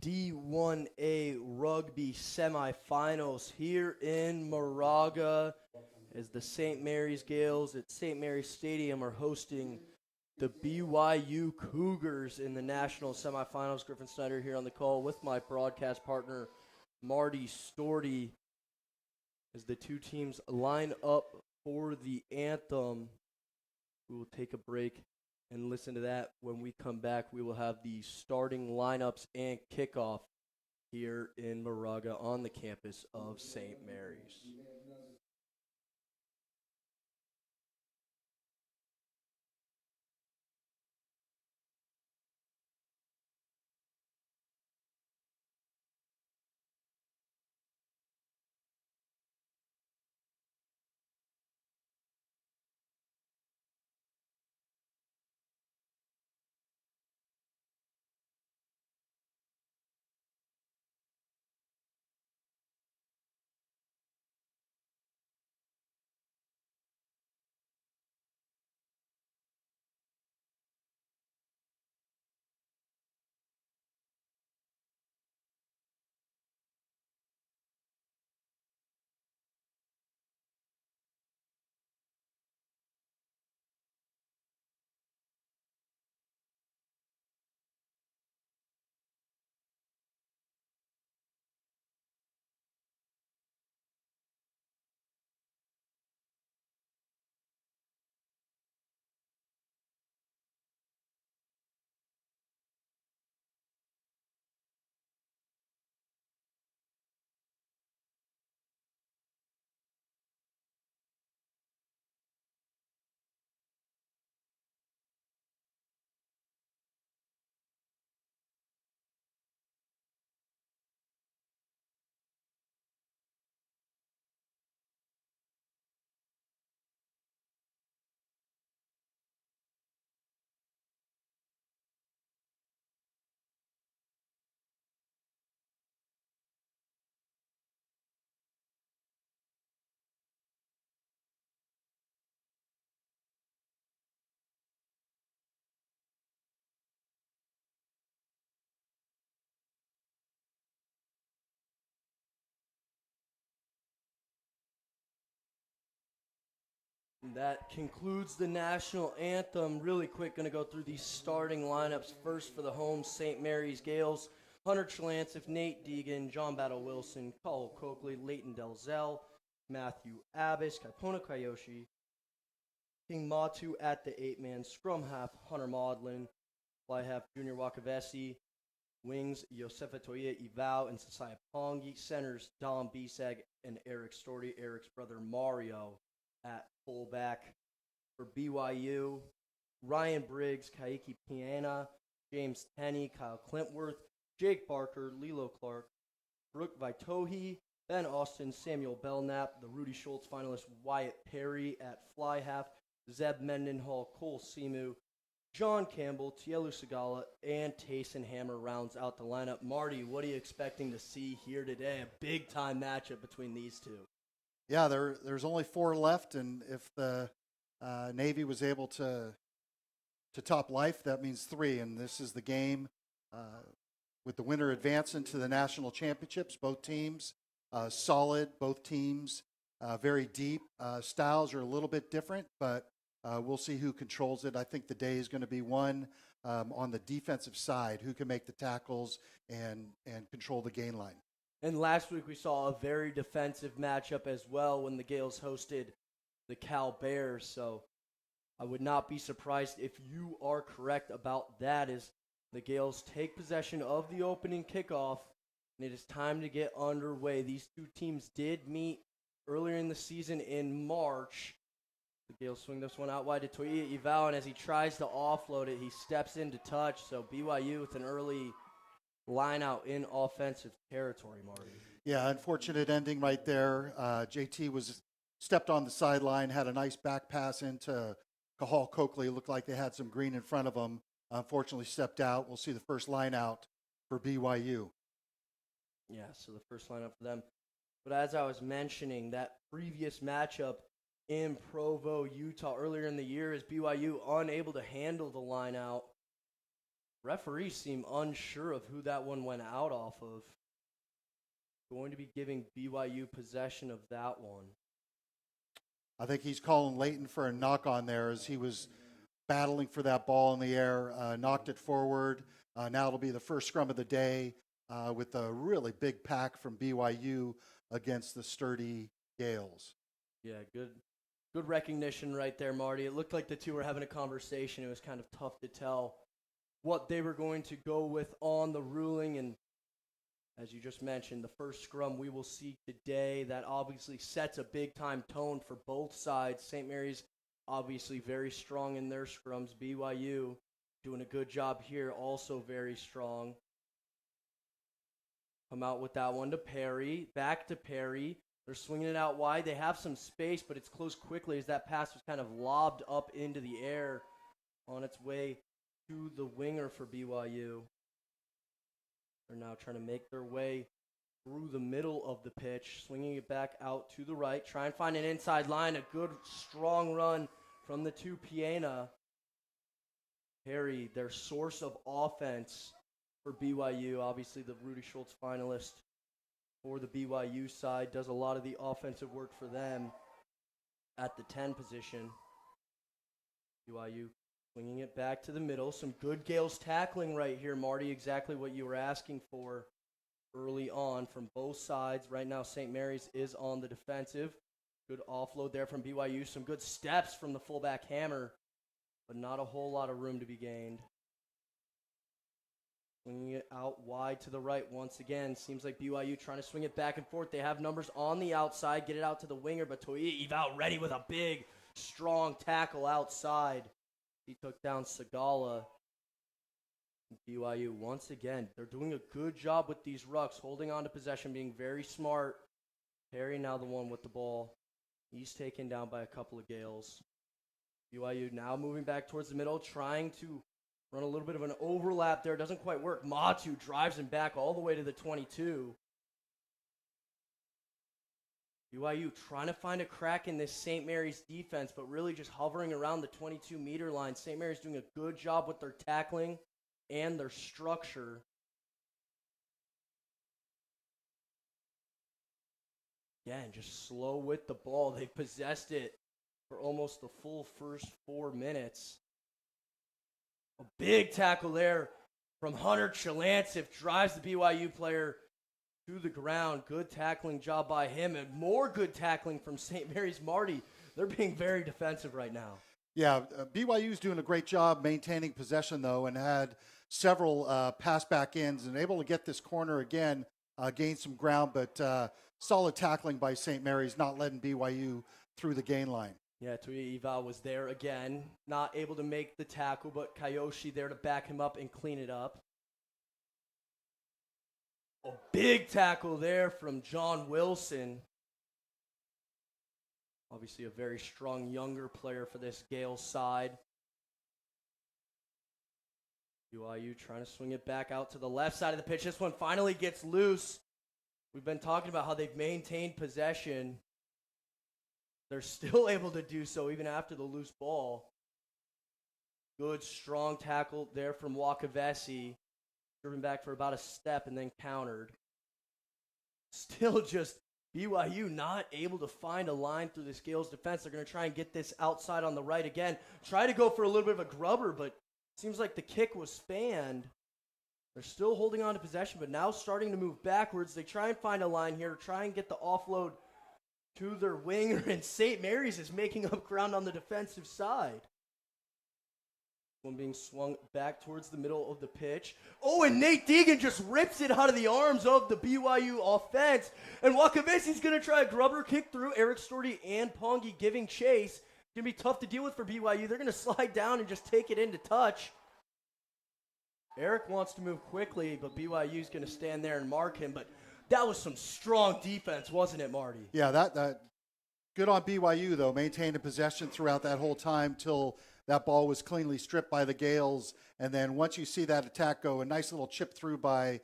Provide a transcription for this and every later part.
D1A Rugby Semifinals here in Moraga as the St. Mary's Gaels at St. Mary's Stadium are hosting the BYU Cougars in the national semifinals. Griffin Snyder here on the call with my broadcast partner, Marty Storty, as the two teams line up for the anthem. We will take a break and listen to that. When we come back, we will have the starting lineups and kickoff here in Moraga on the campus of St. Mary's. That concludes the national anthem. Really quick, going to go through these starting lineups. First for the home St. Mary's Gaels, Hunter Chalancif, Nate Deegan, John Battle Wilson, Cole Coakley, Leighton Delzell, Matthew Abbas, Kaipona Kayoshi, King Matu at the 8-man, scrum half Hunter Maudlin, fly half Junior Wakavesi, wings Yosefa Toya Ivao and Sasaya Pongi, centers Dom Bisag and Eric Storty, Eric's brother Mario at fullback. For BYU, Ryan Briggs, Kaiki Piana, James Tenney, Kyle Clintworth, Jake Barker, Lilo Clark, Brooke Vitohi, Ben Austin, Samuel Belknap, the Rudy Schultz finalist Wyatt Perry at fly half, Zeb Mendenhall, Cole Simu, John Campbell, Tielu Sagala, and Tayson Hammer rounds out the lineup. Marty, what are you expecting to see here today? A big-time matchup between these two. Yeah, there's only 4 left, and if the Navy was able to top life, that means 3, and this is the game with the winner advancing to the national championships. Both teams solid, both teams very deep. Styles are a little bit different, but we'll see who controls it. I think the day is going to be won on the defensive side, who can make the tackles and control the gain line. And last week we saw a very defensive matchup as well when the Gaels hosted the Cal Bears. So I would not be surprised if you are correct about that, as the Gaels take possession of the opening kickoff, and it is time to get underway. These two teams did meet earlier in the season in March. The Gaels swing this one out wide to Toya Ivao, and as he tries to offload it, he steps into touch. So BYU with an early line out in offensive territory, Marty. Yeah, unfortunate ending right there. JT was stepped on the sideline, had a nice back pass into Cahal Coakley. Looked like they had some green in front of them. Unfortunately stepped out. We'll see the first line out for BYU. Yeah, so the first lineup for them. But as I was mentioning, that previous matchup in Provo, Utah, earlier in the year, is BYU unable to handle the line out. Referees seem unsure of who that one went out off of. Going to be giving BYU possession of that one. I think he's calling Leighton for a knock on there as he was battling for that ball in the air, knocked it forward. Now it'll be the first scrum of the day with a really big pack from BYU against the sturdy Gaels. Yeah, good recognition right there, Marty. It looked like the two were having a conversation. It was kind of tough to tell what they were going to go with on the ruling. And as you just mentioned, the first scrum we will see today, that obviously sets a big-time tone for both sides. St. Mary's obviously very strong in their scrums. BYU doing a good job here, also very strong. Come out with that one to Perry. Back to Perry. They're swinging it out wide. They have some space, but it's closed quickly as that pass was kind of lobbed up into the air on its way to the winger for BYU. They're now trying to make their way through the middle of the pitch, swinging it back out to the right. Try and find an inside line. A good, strong run from the two Piena. Perry, their source of offense for BYU. Obviously, the Rudy Schultz finalist for the BYU side does a lot of the offensive work for them at the 10 position. BYU swinging it back to the middle. Some good Gaels tackling right here, Marty. Exactly what you were asking for early on from both sides. Right now, St. Mary's is on the defensive. Good offload there from BYU. Some good steps from the fullback Hammer, but not a whole lot of room to be gained. Swinging it out wide to the right once again. Seems like BYU trying to swing it back and forth. They have numbers on the outside. Get it out to the winger, but Toia Eval ready with a big, strong tackle outside. He took down Sagala. BYU, once again, they're doing a good job with these rucks, holding on to possession, being very smart. Perry now the one with the ball. He's taken down by a couple of Gaels. BYU now moving back towards the middle, trying to run a little bit of an overlap there. Doesn't quite work. Matu drives him back all the way to the 22. BYU trying to find a crack in this St. Mary's defense, but really just hovering around the 22-meter line. St. Mary's doing a good job with their tackling and their structure. Again, just slow with the ball. They've possessed it for almost the full first 4 minutes. A big tackle there from Hunter Chilancif drives the BYU player to the ground. Good tackling job by him, and more good tackling from St. Mary's. Marty, they're being very defensive right now. Yeah, BYU's doing a great job maintaining possession, though, and had several pass back ends and able to get this corner again, gain some ground, but solid tackling by St. Mary's, not letting BYU through the gain line. Yeah, Toya Eva was there again, not able to make the tackle, but Kayoshi there to back him up and clean it up. A big tackle there from John Wilson. Obviously a very strong younger player for this Gaels side. BYU trying to swing it back out to the left side of the pitch. This one finally gets loose. We've been talking about how they've maintained possession. They're still able to do so even after the loose ball. Good, strong tackle there from Wakavesi. Driven back for about a step and then countered. Still just BYU not able to find a line through this Gaels defense. They're going to try and get this outside on the right again. Try to go for a little bit of a grubber, but seems like the kick was fanned. They're still holding on to possession, but now starting to move backwards. They try and find a line here, try and get the offload to their winger, and St. Mary's is making up ground on the defensive side. One being swung back towards the middle of the pitch. Oh, and Nate Deegan just rips it out of the arms of the BYU offense. And Wakavesi's going to try a grubber kick through. Eric Storty and Pongi giving chase. It's going to be tough to deal with for BYU. They're going to slide down and just take it into touch. Eric wants to move quickly, but BYU's going to stand there and mark him. But that was some strong defense, wasn't it, Marty? Yeah, that good on BYU, though. Maintained a possession throughout that whole time till that ball was cleanly stripped by the Gaels. And then once you see that attack go, a nice little chip through by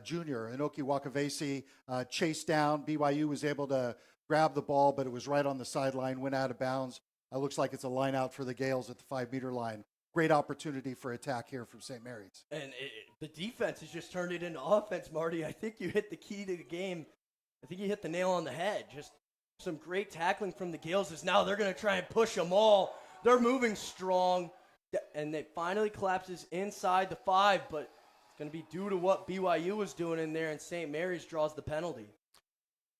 junior. Inoki Wakavesi chased down. BYU was able to grab the ball, but it was right on the sideline, went out of bounds. Looks like it's a line out for the Gaels at the 5-meter line. great opportunity for attack here from St. Mary's. And the defense has just turned it into offense, Marty. I think you hit the key to the game. I think you hit the nail on the head. Just some great tackling from the Gaels as now they're going to try and push them all. They're moving strong, and it finally collapses inside the 5, but it's going to be due to what BYU was doing in there, and St. Mary's draws the penalty.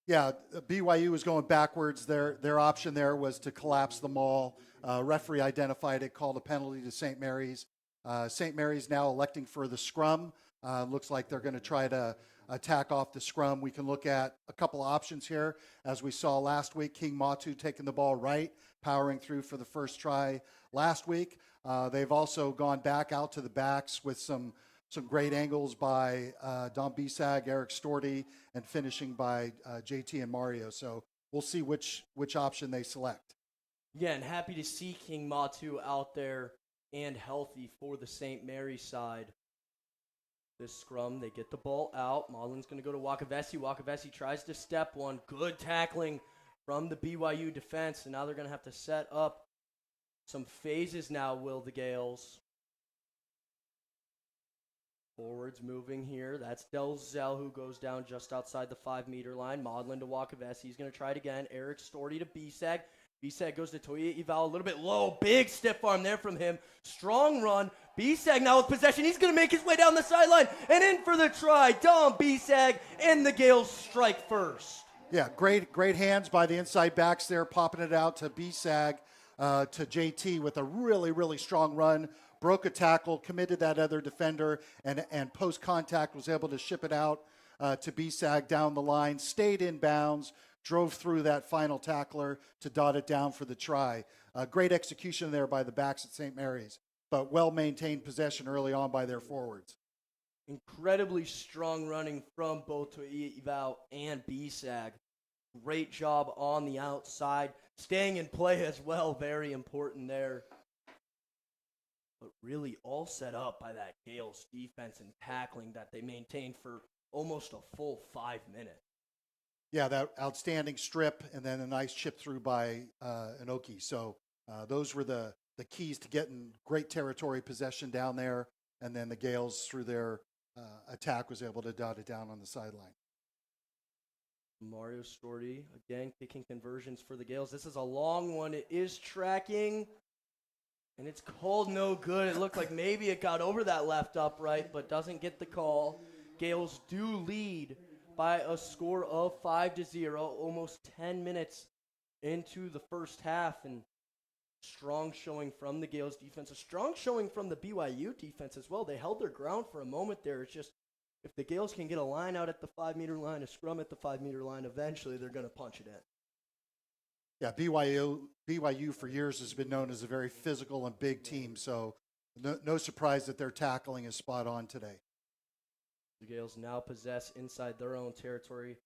Yeah, BYU was going backwards. Their option there was to collapse the maul. Referee identified it, called a penalty to St. Mary's. St. Mary's now electing for the scrum. Looks like they're going to try to attack off the scrum. We can look at a couple of options here. As we saw last week, King Matu taking the ball right, powering through for the first try last week. They've also gone back out to the backs with some great angles by Don Bisag, Eric Storty, and finishing by JT and Mario. So we'll see which option they select. Yeah, and happy to see King Matu out there and healthy for the St. Mary's side. This scrum, they get the ball out. Maudlin's going to go to Wakavesi. Wakavesi tries to step one. Good tackling from the BYU defense, and now they're going to have to set up some phases now, will the Gaels. Forwards moving here. That's Delzell who goes down just outside the 5-meter line. Maudlin to Wakavesi. He's going to try it again. Eric Storty to Bisag. Bisag goes to Toya Eval, a little bit low. Big stiff arm there from him. Strong run. Bisag now with possession. He's going to make his way down the sideline and in for the try. Dom Bisag, and the Gaels strike first. Yeah, great hands by the inside backs there, popping it out to Bisag, to JT with a really, really strong run. Broke a tackle, committed that other defender, and post-contact was able to ship it out to Bisag down the line, stayed in bounds, drove through that final tackler to dot it down for the try. Great execution there by the backs at St. Mary's, but well-maintained possession early on by their forwards. Incredibly strong running from both Toivoa and Bisag. Great job on the outside. Staying in play as well, very important there. But really all set up by that Gaels defense and tackling that they maintained for almost a full 5 minutes. Yeah, that outstanding strip and then a nice chip through by Inoki. So those were the keys to getting great territory possession down there. And then the Gaels, through their attack, was able to dot it down on the sideline. Mario Storty, again, kicking conversions for the Gaels. This is a long one. It is tracking, and it's called no good. It looked like maybe it got over that left upright, but doesn't get the call. Gaels do lead by a score of 5-0, almost 10 minutes into the first half, and strong showing from the Gaels defense, a strong showing from the BYU defense as well. They held their ground for a moment there. It's just, if the Gaels can get a line out at the 5-meter line, a scrum at the 5-meter line, eventually they're going to punch it in. Yeah, BYU for years has been known as a very physical and big team, so no surprise that their tackling is spot on today. The Gaels now possess inside their own territory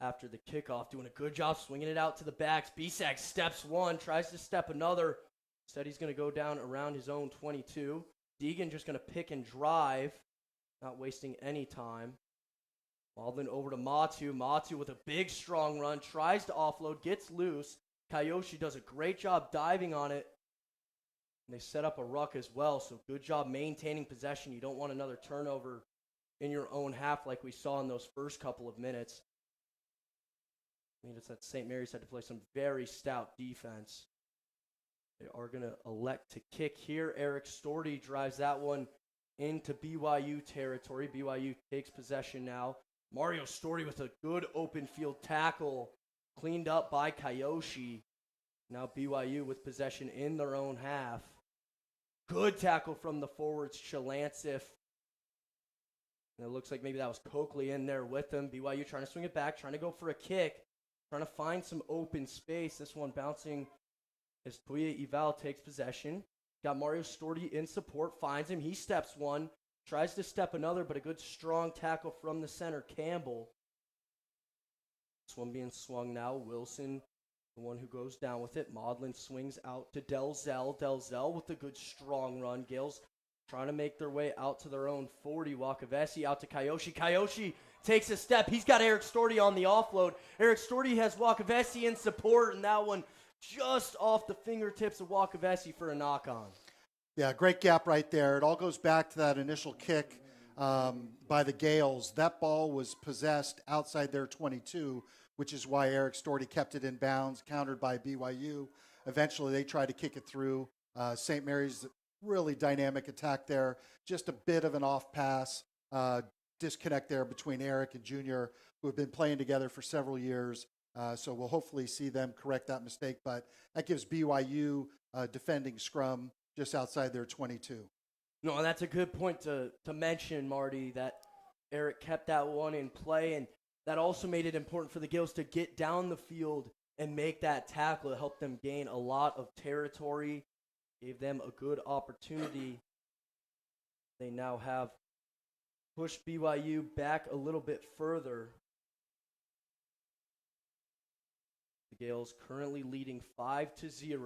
after the kickoff, doing a good job swinging it out to the backs. Bisag steps one, tries to step another. Instead, he's going to go down around his own 22. Deegan just going to pick and drive, not wasting any time. Maudlin over to Matu. Matu with a big, strong run, tries to offload, gets loose. Kayoshi does a great job diving on it. And they set up a ruck as well, so good job maintaining possession. You don't want another turnover in your own half like we saw in those first couple of minutes. I mean, it's that St. Mary's had to play some very stout defense. They are going to elect to kick here. Eric Storty drives that one into BYU territory. BYU takes possession now. Mario Storty with a good open field tackle, cleaned up by Kayoshi. Now BYU with possession in their own half. Good tackle from the forwards, Chalancif. And it looks like maybe that was Coakley in there with him. BYU trying to swing it back, trying to go for a kick, trying to find some open space. This one bouncing as Toya Eval takes possession. Got Mario Storty in support, finds him. He steps one, tries to step another, but a good strong tackle from the center, Campbell. This one being swung now. Wilson, the one who goes down with it. Maudlin swings out to Delzell. Delzell with a good strong run. Gaels trying to make their way out to their own 40. Wakavesi out to Kayoshi. Kayoshi takes a step. He's got Eric Storty on the offload. Eric Storty has Wakavesi in support, and that one just off the fingertips of Wakavesi for a knock-on. Yeah, great gap right there. It all goes back to that initial kick by the Gaels. That ball was possessed outside their 22, which is why Eric Storty kept it in bounds, countered by BYU. Eventually, they tried to kick it through. St. Mary's really dynamic attack there. Just a bit of an off pass, disconnect there between Eric and Junior, who have been playing together for several years. So we'll hopefully see them correct that mistake. But that gives BYU defending scrum just outside their 22. No, and that's a good point to mention, Marty, that Eric kept that one in play, and that also made it important for the Gaels to get down the field and make that tackle. It helped them gain a lot of territory, gave them a good opportunity. They now have pushed BYU back a little bit further. The Gaels currently leading 5-0.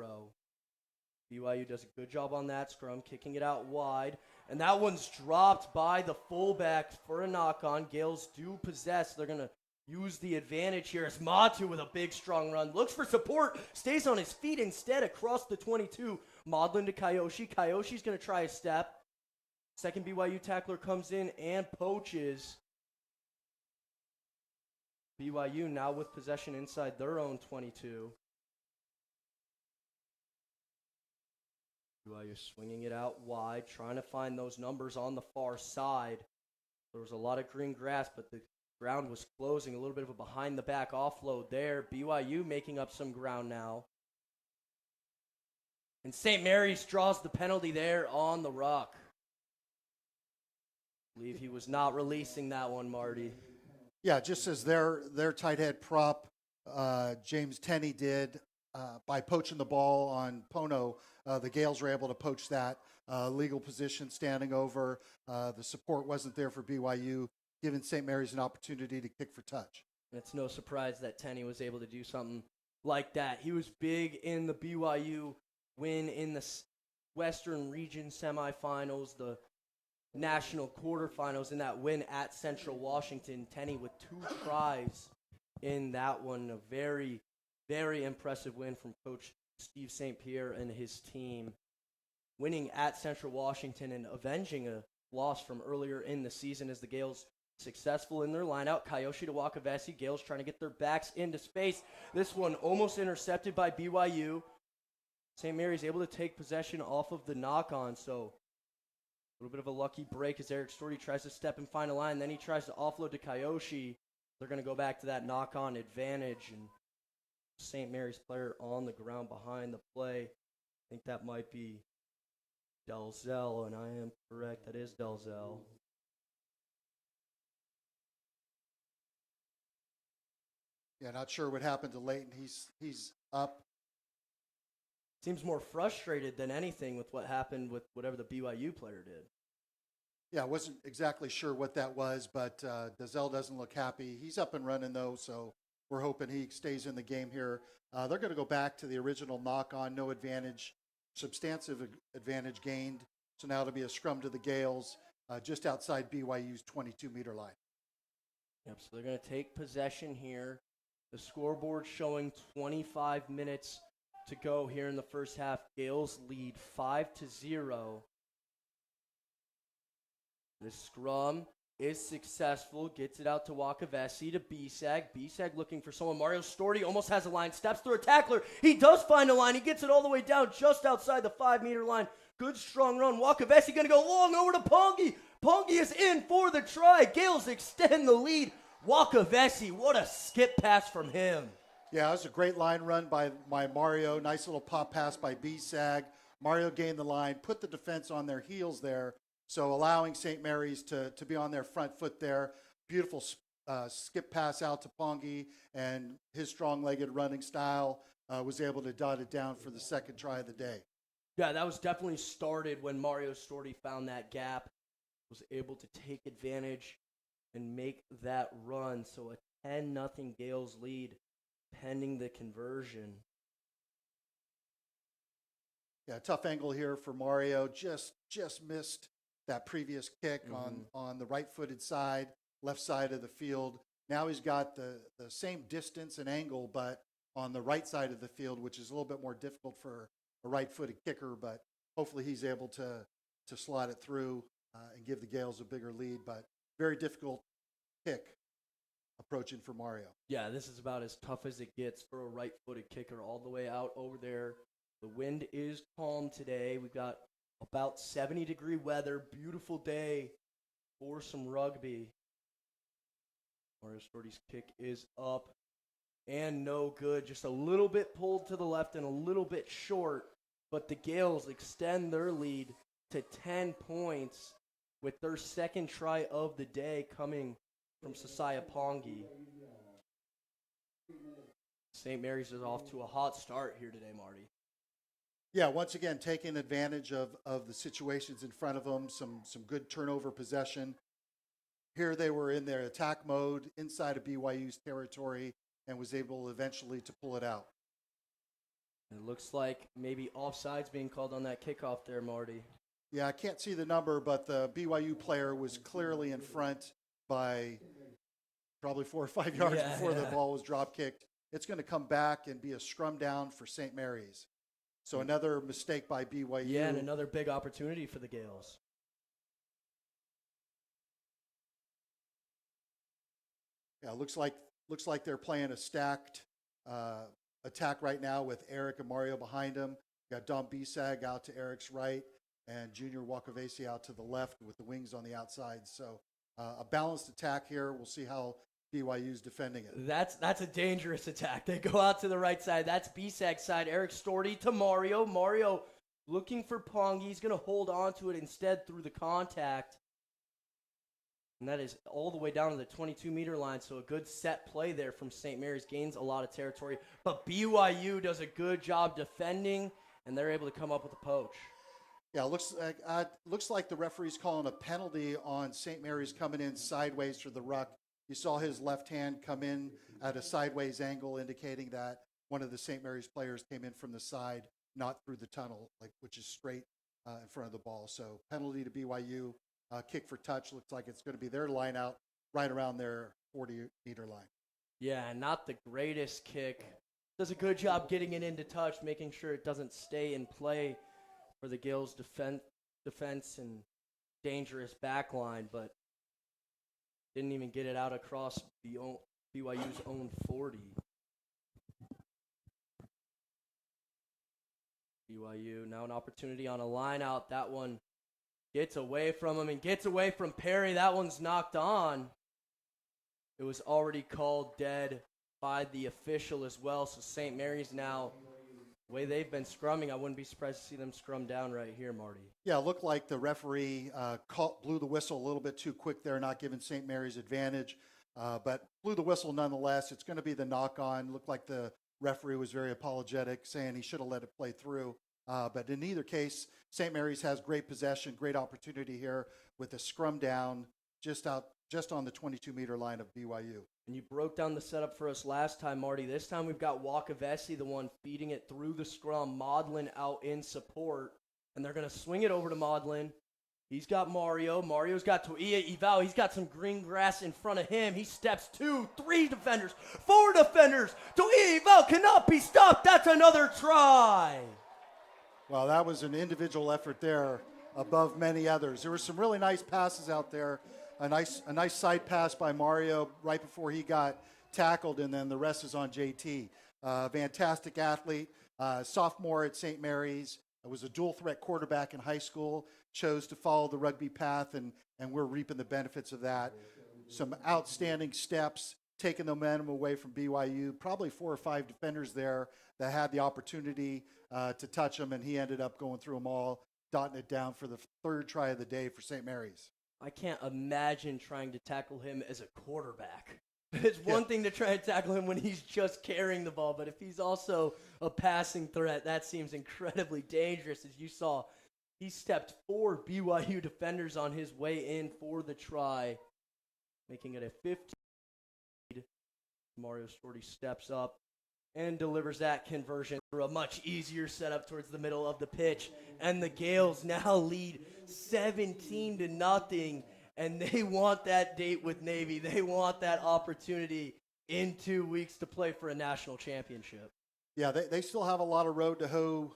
BYU does a good job on that scrum, kicking it out wide. And that one's dropped by the fullback for a knock-on. Gaels do possess. They're going to use the advantage here as Matu with a big, strong run. Looks for support, stays on his feet instead across the 22. Maudlin to Kyoshi. Kyoshi's going to try a step. Second BYU tackler comes in and poaches. BYU now with possession inside their own 22. BYU swinging it out wide, trying to find those numbers on the far side. There was a lot of green grass, but the ground was closing. A little bit of a behind-the-back offload there. BYU making up some ground now. And St. Mary's draws the penalty there on the ruck. I believe he was not releasing that one, Marty. Yeah, just as their tight head prop, James Tenney did by poaching the ball on Pono. The Gaels were able to poach that legal position, standing over. The support wasn't there for BYU, giving St. Mary's an opportunity to kick for touch. It's no surprise that Tenney was able to do something like that. He was big in the BYU win in the Western Region semifinals, the national quarterfinals, in that win at Central Washington. Tenney with 2 tries in that one. A very, very impressive win from Coach Steve St. Pierre and his team, winning at Central Washington and avenging a loss from earlier in the season as the Gaels successful in their lineout. Kyoshi to Wakavesi. Gaels trying to get their backs into space. This one almost intercepted by BYU. St. Mary's able to take possession off of the knock-on, so a little bit of a lucky break as Eric Storty tries to step and find a line. Then he tries to offload to Kyoshi. They're going to go back to that knock-on advantage, and St. Mary's player on the ground behind the play. I think that might be Delzell, and I am correct. That is Delzell. Yeah, not sure what happened to Leighton. He's up. Seems more frustrated than anything with what happened with whatever the BYU player did. Yeah, I wasn't exactly sure what that was, but Delzell doesn't look happy. He's up and running, though, so we're hoping he stays in the game here. They're going to go back to the original knock-on, no advantage, substantive advantage gained. So now it'll be a scrum to the Gaels just outside BYU's 22-meter line. Yep, so they're going to take possession here. The scoreboard showing 25 minutes to go here in the first half. Gaels lead 5-0. The scrum is successful, gets it out to Wakavesi to Bisag. Bisag looking for someone. Mario Storty almost has a line, steps through a tackler. He does find a line. He gets it all the way down just outside the 5-meter line. Good strong run. Wakavesi going to go long over to Pongi. Pongi is in for the try. Gaels extend the lead. Wakavesi, what a skip pass from him. Yeah, it was a great line run by Mario. Nice little pop pass by Bisag. Mario gained the line, put the defense on their heels there, so allowing St. Mary's to be on their front foot there. Beautiful skip pass out to Pongi, and his strong-legged running style was able to dot it down for the second try of the day. Yeah, that was definitely started when Mario Storty found that gap, was able to take advantage and make that run. So a 10-0 Gaels lead pending the conversion. Yeah, tough angle here for Mario. Just missed that previous kick on the right-footed side, left side of the field. Now he's got the same distance and angle, but on the right side of the field, which is a little bit more difficult for a right-footed kicker. But hopefully he's able to slot it through and give the Gaels a bigger lead. But very difficult kick approaching for Mario. Yeah, this is about as tough as it gets for a right-footed kicker all the way out over there. The wind is calm today. We've got about 70-degree weather, beautiful day for some rugby. Mario Storti's kick is up and no good. Just a little bit pulled to the left and a little bit short, but the Gaels extend their lead to 10 points with their second try of the day coming from Sasaya Pongi. St. Mary's is off to a hot start here today, Marty. Yeah, once again, taking advantage of the situations in front of them, some good turnover possession. Here they were in their attack mode inside of BYU's territory and was able eventually to pull it out. It looks like maybe offsides being called on that kickoff there, Marty. Yeah, I can't see the number, but the BYU player was clearly in front by probably 4 or 5 yards before the ball was drop kicked. It's going to come back and be a scrum down for St. Mary's. So another mistake by BYU. Yeah, and another big opportunity for the Gaels. Yeah, looks like they're playing a stacked attack right now with Eric and Mario behind him. Got Dom Bisag out to Eric's right and Junior Wakavesi out to the left with the wings on the outside. So a balanced attack here. We'll see how BYU's defending it. That's a dangerous attack. They go out to the right side. That's Bisag's side. Eric Storti to Mario. Mario looking for Pongi. He's going to hold on to it instead through the contact. And that is all the way down to the 22-meter line. So a good set play there from St. Mary's. Gains a lot of territory. But BYU does a good job defending, and they're able to come up with a poach. Yeah, looks like the referee's calling a penalty on St. Mary's coming in sideways for the ruck. You saw his left hand come in at a sideways angle, indicating that one of the St. Mary's players came in from the side, not through the tunnel, which is straight in front of the ball. So penalty to BYU. Kick for touch. Looks like it's going to be their line out right around their 40-meter line. Yeah, not the greatest kick. Does a good job getting it into touch, making sure it doesn't stay in play for the Gaels' defense and dangerous back line, but didn't even get it out across BYU's own 40. BYU now an opportunity on a line out. That one gets away from him and gets away from Perry. That one's knocked on. It was already called dead by the official as well. So St. Mary's now, the way they've been scrumming, I wouldn't be surprised to see them scrum down right here, Marty. Yeah, it looked like the referee blew the whistle a little bit too quick there, not giving St. Mary's advantage. But blew the whistle nonetheless. It's going to be the knock-on. Looked like the referee was very apologetic, saying he should have let it play through. But in either case, St. Mary's has great possession, great opportunity here with a scrum down just on the 22-meter line of BYU. And you broke down the setup for us last time, Marty. This time we've got Wakavesi, the one feeding it through the scrum, Maudlin out in support. And they're going to swing it over to Maudlin. He's got Mario. Mario's got Toia Ivao. He's got some green grass in front of him. He steps 2, 3 defenders, 4 defenders. Toia Ivao cannot be stopped. That's another try. Well, that was an individual effort there above many others. There were some really nice passes out there. A nice side pass by Mario right before he got tackled, and then the rest is on JT. Fantastic athlete, sophomore at St. Mary's. Was a dual threat quarterback in high school, chose to follow the rugby path, and we're reaping the benefits of that. Some outstanding steps, taking the momentum away from BYU. Probably 4 or 5 defenders there that had the opportunity to touch him, and he ended up going through them all, dotting it down for the 3rd try of the day for St. Mary's. I can't imagine trying to tackle him as a quarterback. It's one thing to try and tackle him when he's just carrying the ball, but if he's also a passing threat, that seems incredibly dangerous. As you saw, he stepped 4 BYU defenders on his way in for the try, making it a 15. Mario Storti steps up and delivers that conversion through a much easier setup towards the middle of the pitch. And the Gaels now lead 17-0, and they want that date with Navy. They want that opportunity in 2 weeks to play for a national championship. Yeah, they still have a lot of road to hoe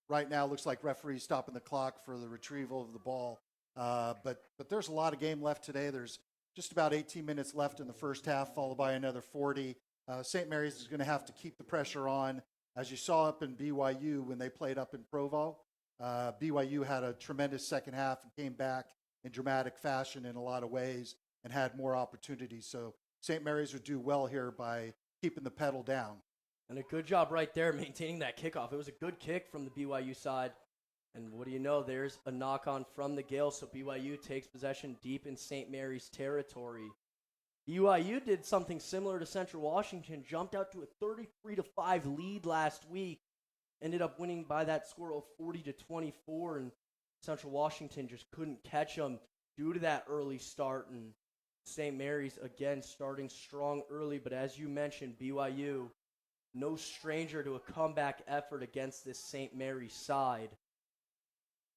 right now, looks like referees stopping the clock for the retrieval of the ball. But there's a lot of game left today. There's just about 18 minutes left in the first half, followed by another 40. St. Mary's is going to have to keep the pressure on. As you saw up in BYU when they played up in Provo, BYU had a tremendous second half and came back in dramatic fashion in a lot of ways and had more opportunities. So St. Mary's would do well here by keeping the pedal down. And a good job right there maintaining that kickoff. It was a good kick from the BYU side. And what do you know? There's a knock-on from the Gaels, so BYU takes possession deep in St. Mary's territory. BYU did something similar to Central Washington, jumped out to a 33-5 lead last week, ended up winning by that score of 40-24, and Central Washington just couldn't catch them due to that early start. And St. Mary's, again, starting strong early, but as you mentioned, BYU, no stranger to a comeback effort against this St. Mary's side.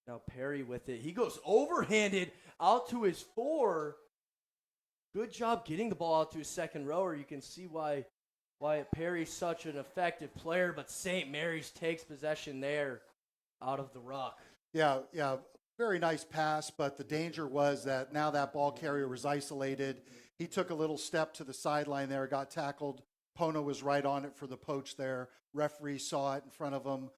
Now Perry with it. He goes overhanded out to his 4. Good job getting the ball out to his second rower. You can see why Perry's such an effective player, but St. Mary's takes possession there out of the ruck. Yeah, very nice pass, but the danger was that now that ball carrier was isolated. He took a little step to the sideline there, got tackled. Pono was right on it for the poach there. Referee saw it in front of him.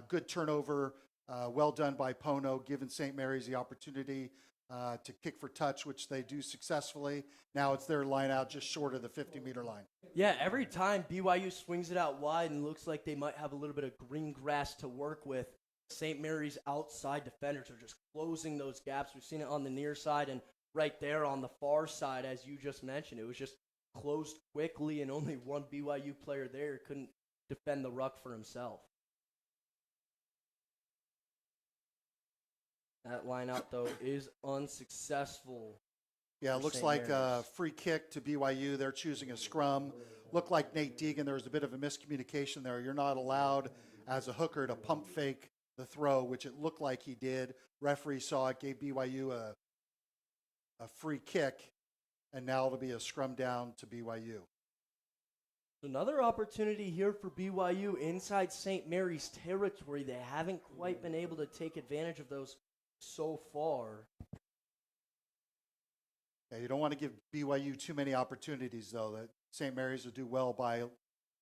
Good turnover. Well done by Pono, giving St. Mary's the opportunity to kick for touch, which they do successfully. Now it's their line out just short of the 50-meter line. Yeah, every time BYU swings it out wide and looks like they might have a little bit of green grass to work with, St. Mary's outside defenders are just closing those gaps. We've seen it on the near side and right there on the far side, as you just mentioned. It was just closed quickly, and only one BYU player there couldn't defend the ruck for himself. That lineout, though, is unsuccessful. Yeah, it looks like a free kick to BYU. They're choosing a scrum. Looked like Nate Deegan. There was a bit of a miscommunication there. You're not allowed as a hooker to pump fake the throw, which it looked like he did. Referee saw it, gave BYU a free kick, and now it'll be a scrum down to BYU. Another opportunity here for BYU inside St. Mary's territory. They haven't quite been able to take advantage of those so far. Yeah, you don't want to give BYU too many opportunities, though. That St. Mary's will do well by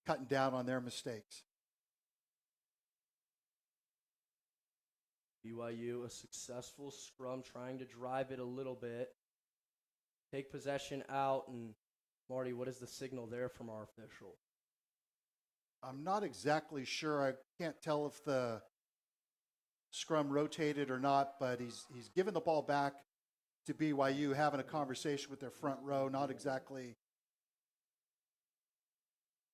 cutting down on their mistakes. BYU, a successful scrum, trying to drive it a little bit. Take possession out, and Marty, what is the signal there from our official? I'm not exactly sure. I can't tell if the scrum rotated or not, but he's given the ball back to BYU, having a conversation with their front row. Not exactly.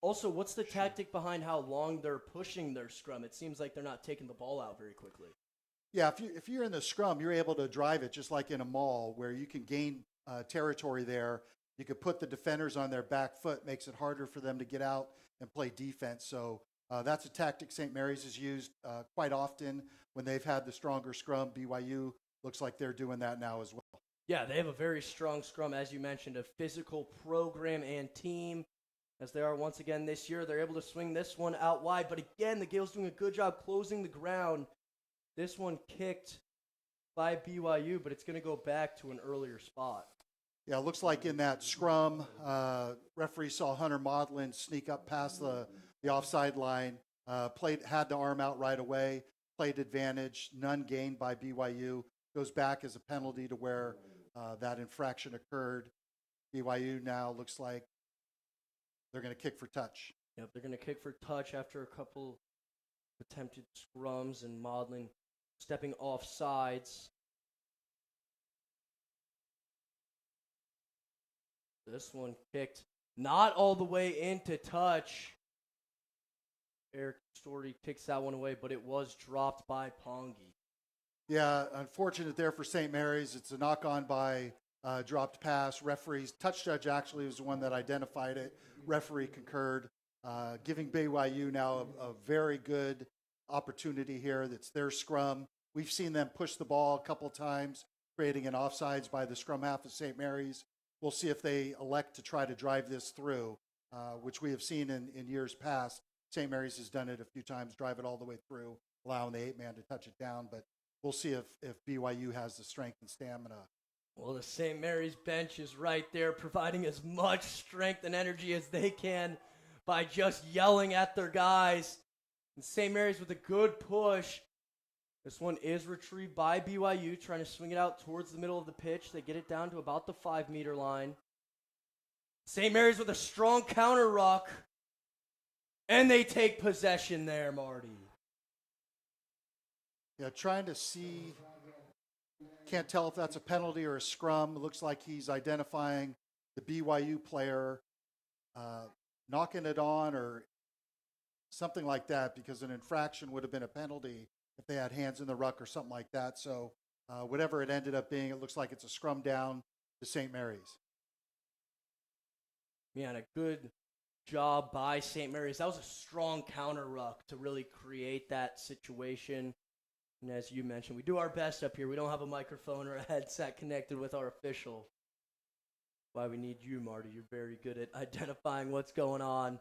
Also, what's the tactic behind how long they're pushing their scrum? It seems like they're not taking the ball out very quickly. Yeah, if you're in the scrum, you're able to drive it just like in a mall where you can gain territory there. You could put the defenders on their back foot, makes it harder for them to get out and play defense. So that's a tactic St. Mary's has used quite often when they've had the stronger scrum. BYU looks like they're doing that now as well. Yeah, they have a very strong scrum, as you mentioned, a physical program and team. As they are once again this year, they're able to swing this one out wide. But again, the Gaels doing a good job closing the ground. This one kicked by BYU, but it's going to go back to an earlier spot. Yeah, it looks like in that scrum, referee saw Hunter Maudlin sneak up past the offside line, had the arm out right away, played advantage, none gained by BYU. Goes back as a penalty to where that infraction occurred. BYU now looks like they're going to kick for touch. Yep, they're going to kick for touch after a couple attempted scrums and Maudlin stepping off sides. This one kicked not all the way into touch. Eric Story kicks that one away, but it was dropped by Pongi. Yeah, unfortunate there for St. Mary's. It's a knock-on by dropped pass. Referee's touch judge actually was the one that identified it. Referee concurred, giving BYU now a very good opportunity here. That's their scrum. We've seen them push the ball a couple times, creating an offsides by the scrum half of St. Mary's. We'll see if they elect to try to drive this through, which we have seen in years past. St. Mary's has done it a few times, drive it all the way through. allowing the 8-man to touch it down. But we'll see if BYU has the strength and stamina. Well, the St. Mary's bench is right there providing as much strength and energy as they can by just yelling at their guys. And St. Mary's with a good push. This one is retrieved by BYU, trying to swing it out towards the middle of the pitch. They get it down to about the 5-meter line. St. Mary's with a strong counter ruck. And they take possession there, Marty. Yeah, trying to see. Can't tell if that's a penalty or a scrum. It looks like he's identifying the BYU player, knocking it on or something like that, because an infraction would have been a penalty if they had hands in the ruck or something like that. So whatever it ended up being, it looks like it's a scrum down to St. Mary's. Man, a good job by St. Mary's. That was a strong counter ruck to really create that situation. And as you mentioned, we do our best up here. We don't have a microphone or a headset connected with our official. Why we need you, Marty. You're very good at identifying what's going on.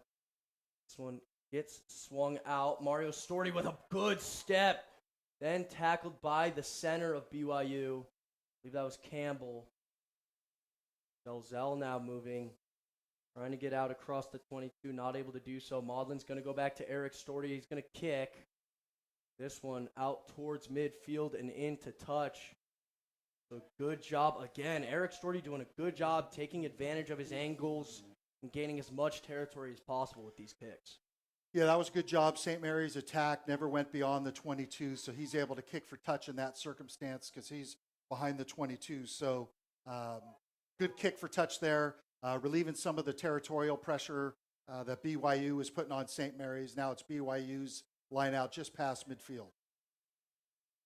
This one gets swung out. Mario Storti with a good step. Then tackled by the center of BYU. I believe that was Campbell. Delzell now moving. Trying to get out across the 22. Not able to do so. Maudlin's going to go back to Eric Storti. He's going to kick. This one out towards midfield and into touch. So good job again. Eric Storti doing a good job taking advantage of his angles and gaining as much territory as possible with these kicks. Yeah, that was a good job. St. Mary's attack never went beyond the 22, so he's able to kick for touch in that circumstance because he's behind the 22. So good kick for touch there, relieving some of the territorial pressure that BYU was putting on St. Mary's. Now it's BYU's line out just past midfield.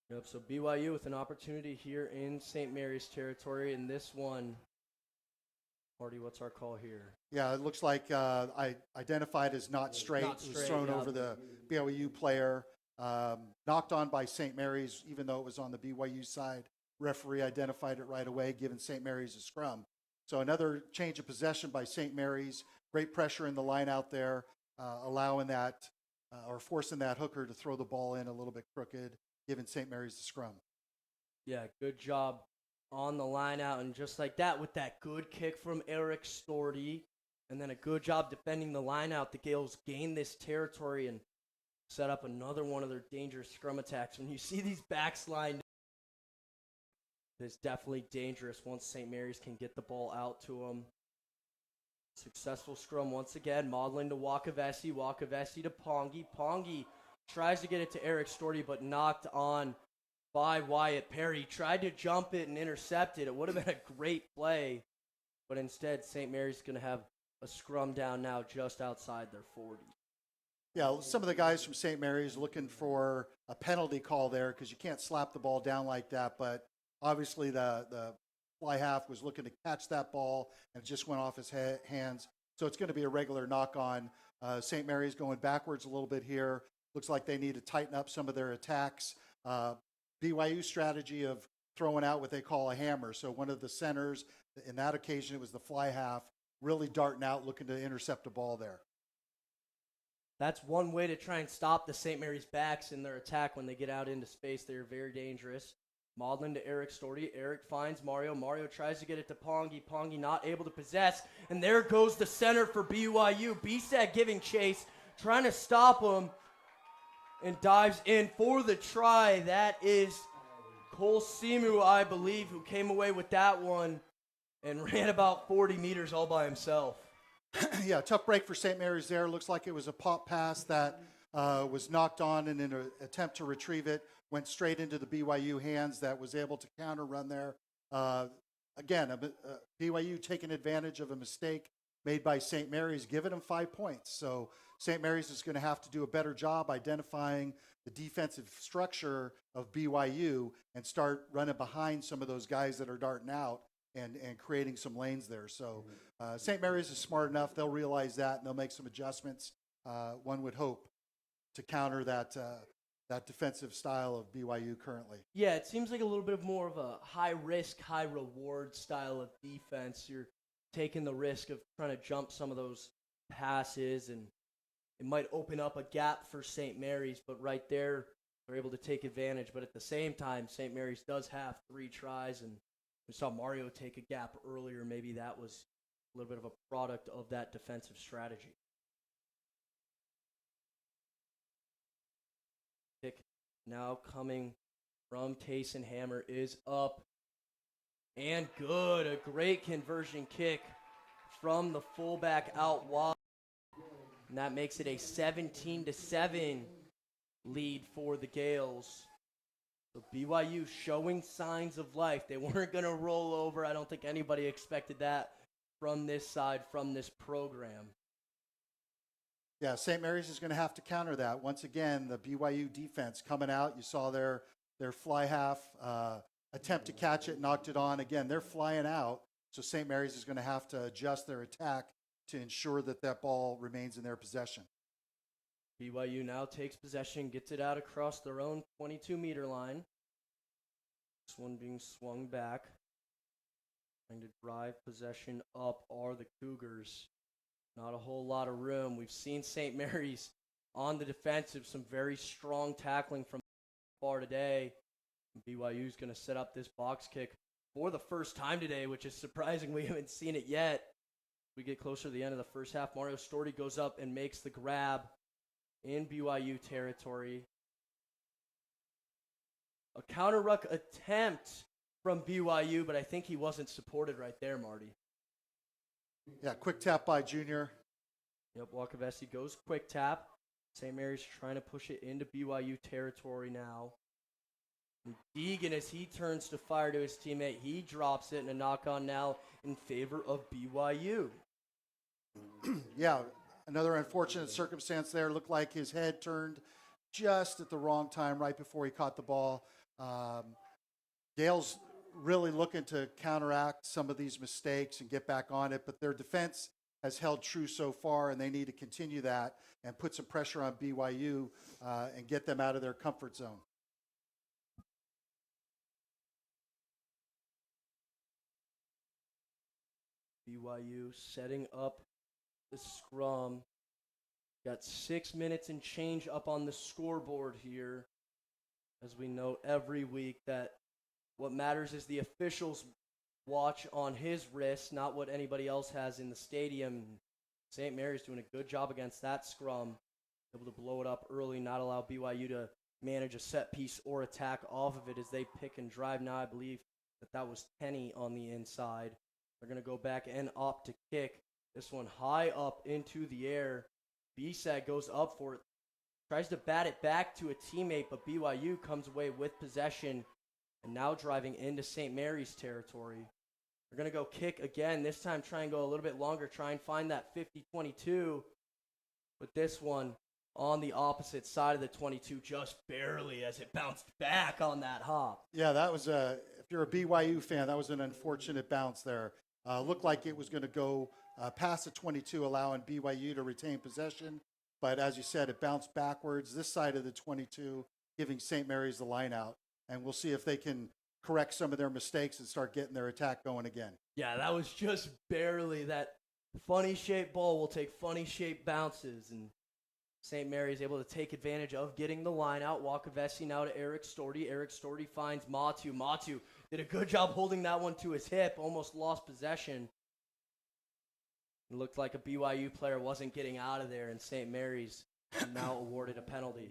Yep, so BYU with an opportunity here in St. Mary's territory. And this one, Marty, what's our call here? Yeah, it looks like I identified as not straight. Not It was straight, thrown yeah. over the BYU player, knocked on by St. Mary's, even though it was on the BYU side. Referee identified it right away, giving St. Mary's a scrum. So another change of possession by St. Mary's. Great pressure in the line out there, allowing that or forcing that hooker to throw the ball in a little bit crooked, giving St. Mary's the scrum. Yeah, good job on the line out. And just like that, with that good kick from Eric Storti, and then a good job defending the line out, the Gaels gain this territory and set up another one of their dangerous scrum attacks. When you see these backs lined, it's definitely dangerous once St. Mary's can get the ball out to them. Successful scrum once again. Maudlin to Wakavesi. Wakavesi to Pongi. Pongi tries to get it to Eric Storti, but knocked on by Wyatt Perry. Tried to jump it and intercept it. It would have been a great play, but instead St. Mary's going to have a scrum down now just outside their 40. Yeah, some of the guys from St. Mary's looking for a penalty call there because you can't slap the ball down like that, but obviously the fly half was looking to catch that ball and it just went off his hands. So it's going to be a regular knock on. St. Mary's going backwards a little bit here. Looks like they need to tighten up some of their attacks. BYU strategy of throwing out what they call a hammer. So one of the centers, in that occasion, it was the fly half, really darting out, looking to intercept a ball there. That's one way to try and stop the St. Mary's backs in their attack when they get out into space. They're very dangerous. Maudlin to Eric Storti. Eric finds Mario. Mario tries to get it to Pongi. Pongi not able to possess. And there goes the center for BYU. BSAG giving chase, trying to stop him, and dives in for the try. That is Cole Simu, I believe, who came away with that one and ran about 40 meters all by himself. Yeah, tough break for St. Mary's there. Looks like it was a pop pass that was knocked on, and in an attempt to retrieve it, went straight into the BYU hands that was able to counter run there. Again, BYU taking advantage of a mistake made by St. Mary's, giving them 5 points. So St. Mary's is going to have to do a better job identifying the defensive structure of BYU and start running behind some of those guys that are darting out and creating some lanes there. So St. Mary's is smart enough. They'll realize that, and they'll make some adjustments, one would hope, to counter that defensive style of BYU currently. Yeah, it seems like a little bit more of a high-risk, high-reward style of defense. You're taking the risk of trying to jump some of those passes, and it might open up a gap for St. Mary's, but right there, they're able to take advantage. But at the same time, St. Mary's does have 3 tries, and we saw Mario take a gap earlier. Maybe that was a little bit of a product of that defensive strategy. Kick now coming from Tayson Hammer is up and good. A great conversion kick from the fullback out wide. And that makes it a 17-7 lead for the Gaels. So BYU showing signs of life. They weren't going to roll over. I don't think anybody expected that from this side, from this program. Yeah, St. Mary's is going to have to counter that. Once again, the BYU defense coming out. You saw their fly half attempt to catch it, knocked it on. Again, they're flying out. So St. Mary's is going to have to adjust their attack to ensure that that ball remains in their possession. BYU now takes possession, gets it out across their own 22-meter line. This one being swung back. Trying to drive possession up are the Cougars. Not a whole lot of room. We've seen St. Mary's on the defensive, some very strong tackling from far today. BYU is going to set up this box kick for the first time today, which is surprising. We haven't seen it yet. We get closer to the end of the first half. Mario Storti goes up and makes the grab in BYU territory. A counter ruck attempt from BYU, but I think he wasn't supported right there, Marty. Yeah, quick tap by Junior. Yep, Wakavesi goes quick tap. St. Mary's trying to push it into BYU territory now. And Deegan, as he turns to fire to his teammate, he drops it in a knock-on now in favor of BYU. Yeah, another unfortunate circumstance there. Looked like his head turned just at the wrong time, right before he caught the ball. Gaels really looking to counteract some of these mistakes and get back on it, but their defense has held true so far, and they need to continue that and put some pressure on BYU and get them out of their comfort zone. BYU setting up the scrum. Got 6 minutes and change up on the scoreboard here. As we note every week that what matters is the official's watch on his wrist, not what anybody else has in the stadium. St. Mary's doing a good job against that scrum. Able to blow it up early, not allow BYU to manage a set piece or attack off of it as they pick and drive. Now I believe that was Tenney on the inside. They're going to go back and opt to kick. This one high up into the air. BSAG goes up for it. Tries to bat it back to a teammate, but BYU comes away with possession and now driving into St. Mary's territory. They're going to go kick again. This time try and go a little bit longer. Try and find that 50-22. But this one on the opposite side of the 22 just barely as it bounced back on that hop. Yeah, that was if you're a BYU fan, that was an unfortunate bounce there. Looked like it was going to go past the 22, allowing BYU to retain possession. But as you said, it bounced backwards this side of the 22, giving St. Mary's the line out. And we'll see if they can correct some of their mistakes and start getting their attack going again. Yeah, that was just barely. That funny-shaped ball will take funny-shaped bounces. And St. Mary's able to take advantage of getting the line out. Wakavesi now to Eric Storti. Eric Storti finds Matu. Matu did a good job holding that one to his hip. Almost lost possession. It looked like a BYU player wasn't getting out of there, and St. Mary's now awarded a penalty.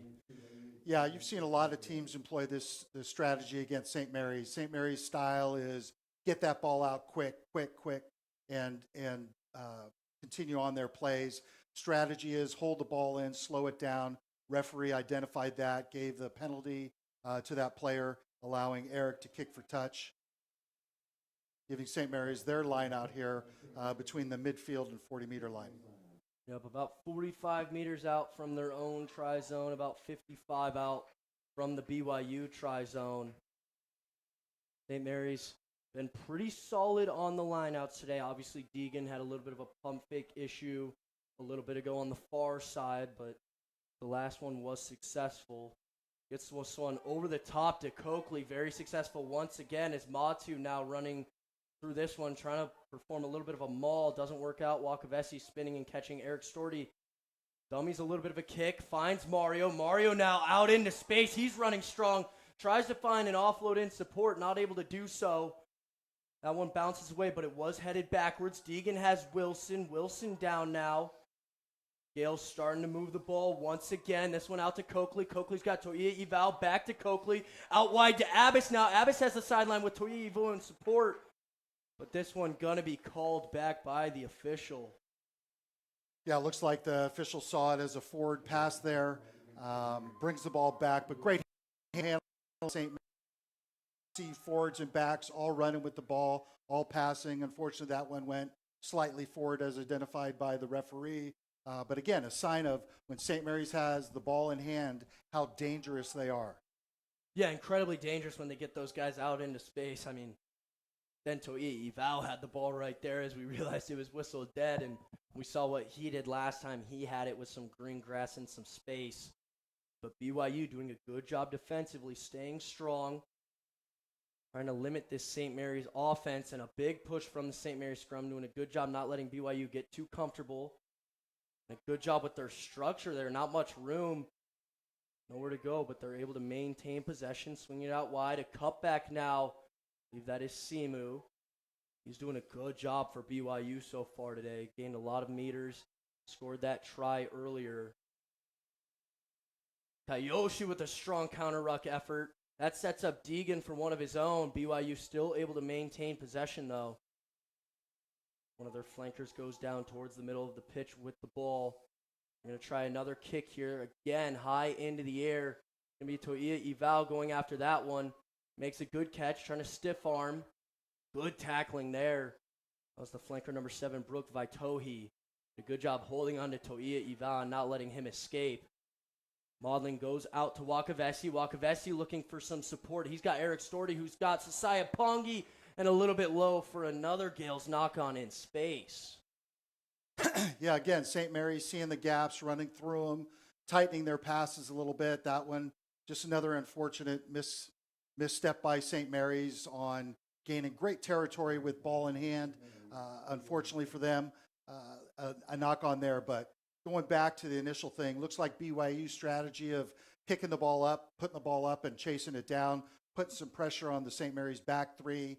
Yeah, you've seen a lot of teams employ this strategy against St. Mary's. St. Mary's style is get that ball out quick, and continue on their plays. Strategy is hold the ball in, slow it down. Referee identified that, gave the penalty to that player, allowing Eric to kick for touch, giving St. Mary's their line out here between the midfield and 40-meter line. Yep, about 45 meters out from their own try zone, about 55 out from the BYU try zone. St. Mary's been pretty solid on the lineouts today. Obviously, Deegan had a little bit of a pump fake issue a little bit ago on the far side, but the last one was successful. Gets this one over the top to Coakley. Very successful once again as Matu now running through this one, trying to perform a little bit of a maul. Doesn't work out. Wakavesi spinning and catching Eric Storti. Dummies a little bit of a kick, finds Mario. Mario now out into space. He's running strong. Tries to find an offload in support, not able to do so. That one bounces away, but it was headed backwards. Deegan has Wilson. Wilson down now. Gaels starting to move the ball once again. This one out to Coakley. Coakley's got Toia Eval back to Coakley. Out wide to Abbas now. Abbas has the sideline with Toia Eval in support. But this one going to be called back by the official. Yeah, it looks like the official saw it as a forward pass there. Brings the ball back, but great handle. St. Mary forwards and backs all running with the ball, all passing. Unfortunately, that one went slightly forward as identified by the referee. But again, a sign of when St. Mary's has the ball in hand, how dangerous they are. Yeah, incredibly dangerous when they get those guys out into space. I mean, then Toia Eval had the ball right there as we realized it was whistled dead, and we saw what he did last time. He had it with some green grass and some space. But BYU doing a good job defensively, staying strong, trying to limit this St. Mary's offense, and a big push from the St. Mary's scrum, doing a good job not letting BYU get too comfortable. And a good job with their structure there. Not much room, nowhere to go, but they're able to maintain possession, swing it out wide. A cutback now. I believe that is Simu. He's doing a good job for BYU so far today. Gained a lot of meters. Scored that try earlier. Tayoshi with a strong counter ruck effort. That sets up Deegan for one of his own. BYU still able to maintain possession, though. One of their flankers goes down towards the middle of the pitch with the ball. They're going to try another kick here. Again, high into the air. Going to be Toia Eval going after that one. Makes a good catch, trying to stiff arm. Good tackling there. That was the flanker number 7, Brooke Vitohi. A good job holding on to Toia Eval and not letting him escape. Maudlin goes out to Wakavesi. Wakavesi looking for some support. He's got Eric Storty, who's got Sasaya Pongi, and a little bit low for another Gaels knock-on in space. Yeah, again, St. Mary's seeing the gaps, running through them, tightening their passes a little bit. That one, just another unfortunate misstep by St. Mary's on gaining great territory with ball in hand. Unfortunately for them, a knock on there. But going back to the initial thing, looks like BYU's strategy of picking the ball up, putting the ball up and chasing it down, putting some pressure on the St. Mary's back three.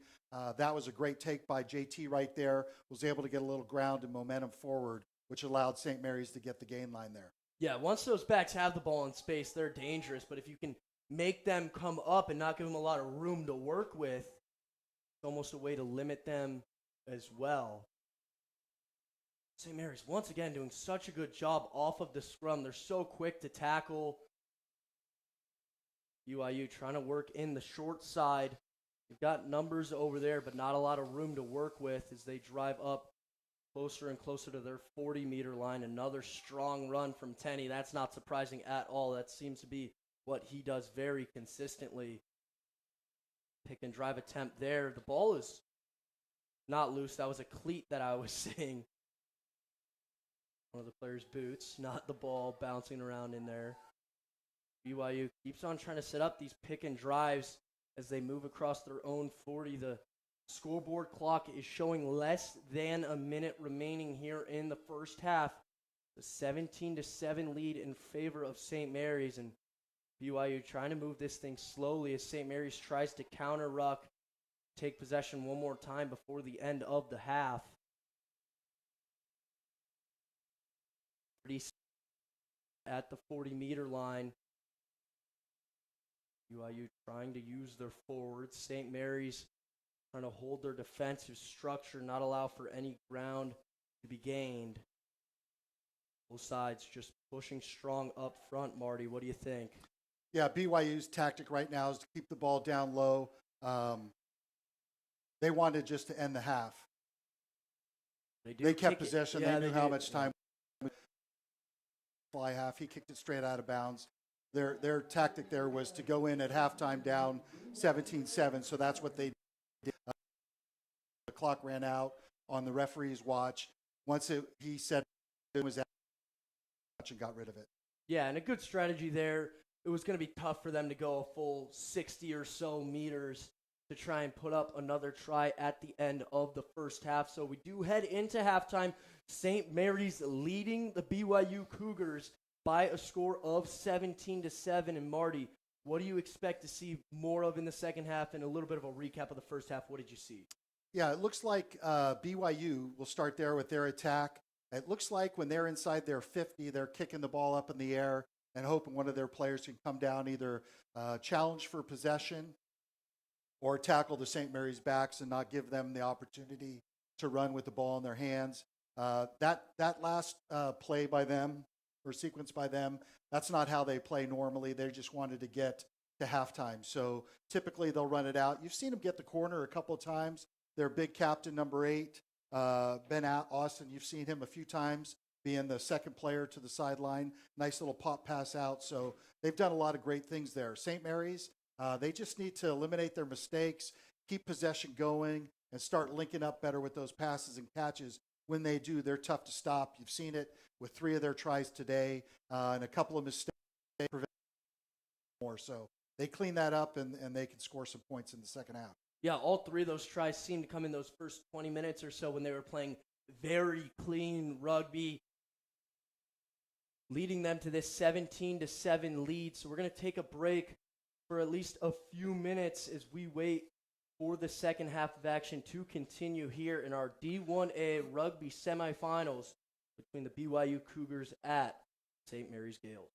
That was a great take by JT right there. Was able to get a little ground and momentum forward, which allowed St. Mary's to get the gain line there. Yeah, once those backs have the ball in space, they're dangerous. But if you can make them come up and not give them a lot of room to work with, it's almost a way to limit them as well. St. Mary's once again doing such a good job off of the scrum. They're so quick to tackle. BYU trying to work in the short side. They've got numbers over there, but not a lot of room to work with as they drive up closer and closer to their 40-meter line. Another strong run from Tenney. That's not surprising at all. That seems to be what he does very consistently. Pick and drive attempt there. The ball is not loose. That was a cleat that I was seeing. One of the players' boots, not the ball bouncing around in there. BYU keeps on trying to set up these pick and drives as they move across their own 40. The scoreboard clock is showing less than a minute remaining here in the first half. The 17-7 lead in favor of St. Mary's, and BYU trying to move this thing slowly as St. Mary's tries to counter ruck, take possession one more time before the end of the half. At the 40-meter line. BYU trying to use their forwards. St. Mary's trying to hold their defensive structure, not allow for any ground to be gained. Both sides just pushing strong up front, Marty. What do you think? Yeah, BYU's tactic right now is to keep the ball down low. They wanted just to end the half. They kept possession. Yeah, they knew how much time. Fly half. He kicked it straight out of bounds. Their tactic there was to go in at halftime down 17-7. So that's what they did. The clock ran out on the referee's watch. Once he said it was out, and got rid of it. Yeah, and a good strategy there. It was going to be tough for them to go a full 60 or so meters to try and put up another try at the end of the first half. So we do head into halftime. St. Mary's leading the BYU Cougars by a score of 17-7. And Marty, what do you expect to see more of in the second half, and a little bit of a recap of the first half? What did you see? Yeah, it looks like BYU will start there with their attack. It looks like when they're inside their 50, they're kicking the ball up in the air and hoping one of their players can come down, either challenge for possession or tackle the St. Mary's backs and not give them the opportunity to run with the ball in their hands. That last play by them, or sequence by them, that's not how they play normally. They just wanted to get to halftime. So typically they'll run it out. You've seen them get the corner a couple of times. Their big captain, number 8, Ben Austin, you've seen him a few times being the second player to the sideline. Nice little pop pass out. So they've done a lot of great things there. St. Mary's, they just need to eliminate their mistakes, keep possession going, and start linking up better with those passes and catches. When they do, they're tough to stop. You've seen it with 3 of their tries today, and a couple of mistakes prevent more. So they clean that up, and they can score some points in the second half. Yeah, all 3 of those tries seemed to come in those first 20 minutes or so when they were playing very clean rugby, leading them to this 17-7 lead. So we're going to take a break for at least a few minutes as we wait for the second half of action to continue here in our D1A rugby semifinals between the BYU Cougars at St. Mary's Gaels.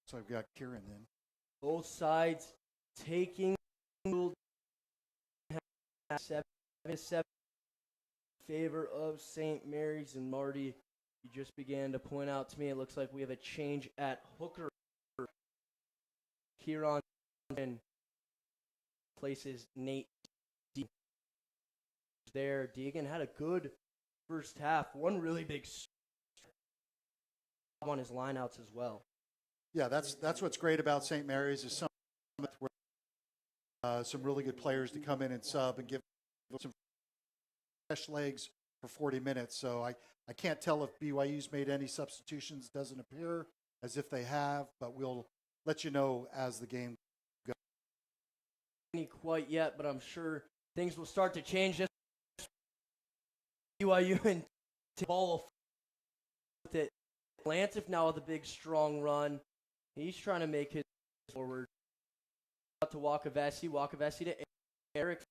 So I've got Kieran then. Both sides taking 7-7 favor of St. Mary's. And Marty, you just began to point out to me, it looks like we have a change at hooker here on places Nate Deegan. There. Deegan had a good first half. One really big on his lineouts as well. Yeah, that's what's great about St. Mary's is some really good players to come in and sub and give some fresh legs for 40 minutes. So I can't tell if BYU's made any substitutions. Doesn't appear as if they have, but we'll let you know as the game goes. Quite yet, but I'm sure things will start to change. Just BYU and ball with it. Lantif now with a big strong run. He's trying to make his forward. Out to Wakavesi to Eric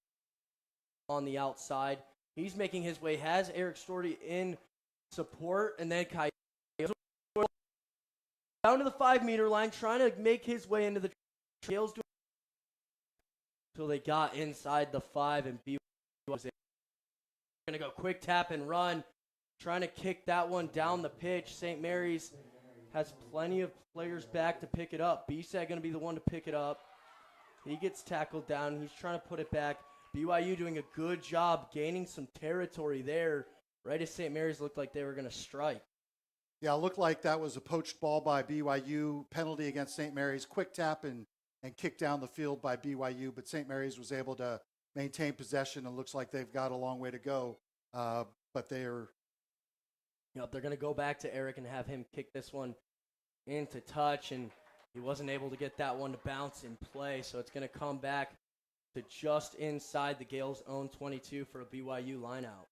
on the outside. He's making his way. Has Eric Storty in support, and then Kai down to the 5-meter line, trying to make his way into the Gaels until they got inside the 5, and BYU was going to go quick tap and run, trying to kick that one down the pitch. St. Mary's has plenty of players back to pick it up. BSAG going to be the one to pick it up. He gets tackled down. He's trying to put it back. BYU doing a good job gaining some territory there, right as St. Mary's looked like they were going to strike. Yeah, it looked like that was a poached ball by BYU, penalty against St. Mary's, quick tap and kick down the field by BYU, but St. Mary's was able to maintain possession, and looks like they've got a long way to go. But they're They're going to go back to Eric and have him kick this one into touch, and he wasn't able to get that one to bounce in play, so it's going to come back to just inside the Gaels' own 22 for a BYU lineout.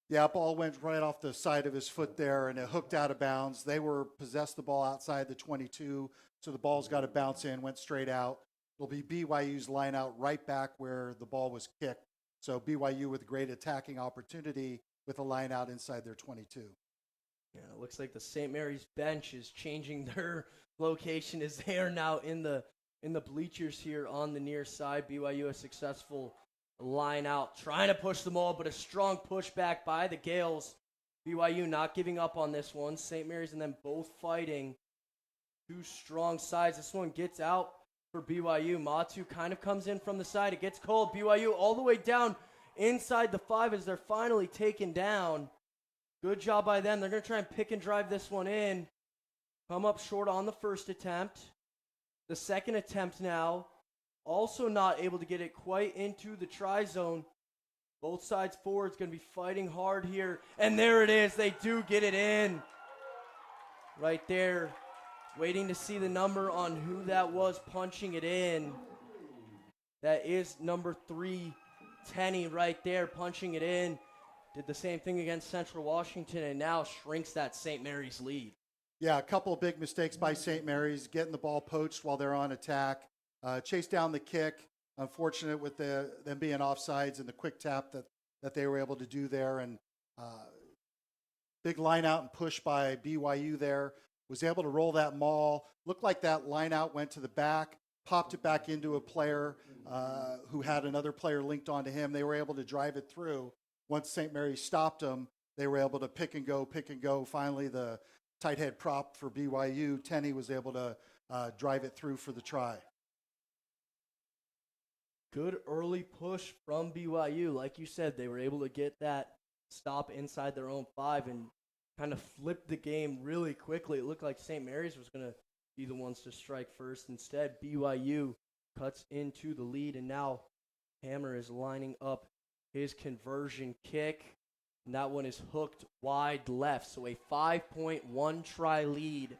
Yeah, ball went right off the side of his foot there, and it hooked out of bounds. They possessed the ball outside the 22, so the ball's got to bounce in, went straight out. It'll be BYU's line out right back where the ball was kicked. So BYU with a great attacking opportunity with a line out inside their 22. Yeah, it looks like the St. Mary's bench is changing their location as they are now in the bleachers here on the near side. BYU a successful line out, trying to push them all, but a strong pushback by the Gaels. BYU not giving up on this one. St. Mary's and them both fighting. Two strong sides. This one gets out for BYU. Matu kind of comes in from the side. It gets cold. BYU all the way down inside the 5 as they're finally taken down. Good job by them. They're going to try and pick and drive this one in. Come up short on the first attempt. The second attempt now. Also not able to get it quite into the try zone. Both sides forwards going to be fighting hard here. And there it is. They do get it in. Right there. Waiting to see the number on who that was punching it in. That is number 3, Tenney right there punching it in. Did the same thing against Central Washington and now shrinks that St. Mary's lead. Yeah, a couple of big mistakes by St. Mary's, getting the ball poached while they're on attack. Chase down the kick. Unfortunate with them being offsides and the quick tap that they were able to do there. And big line out and push by BYU there. Was able to roll that maul. Looked like that line out went to the back, popped it back into a player who had another player linked onto him. They were able to drive it through. Once St. Mary's stopped them, they were able to pick and go. Finally, the tight head prop for BYU, Tenney, was able to drive it through for the try. Good early push from BYU. Like you said, they were able to get that stop inside their own 5 and kind of flip the game really quickly. It looked like St. Mary's was going to be the ones to strike first. Instead, BYU cuts into the lead, and now Hammer is lining up his conversion kick, and that one is hooked wide left. So a 5.1 try lead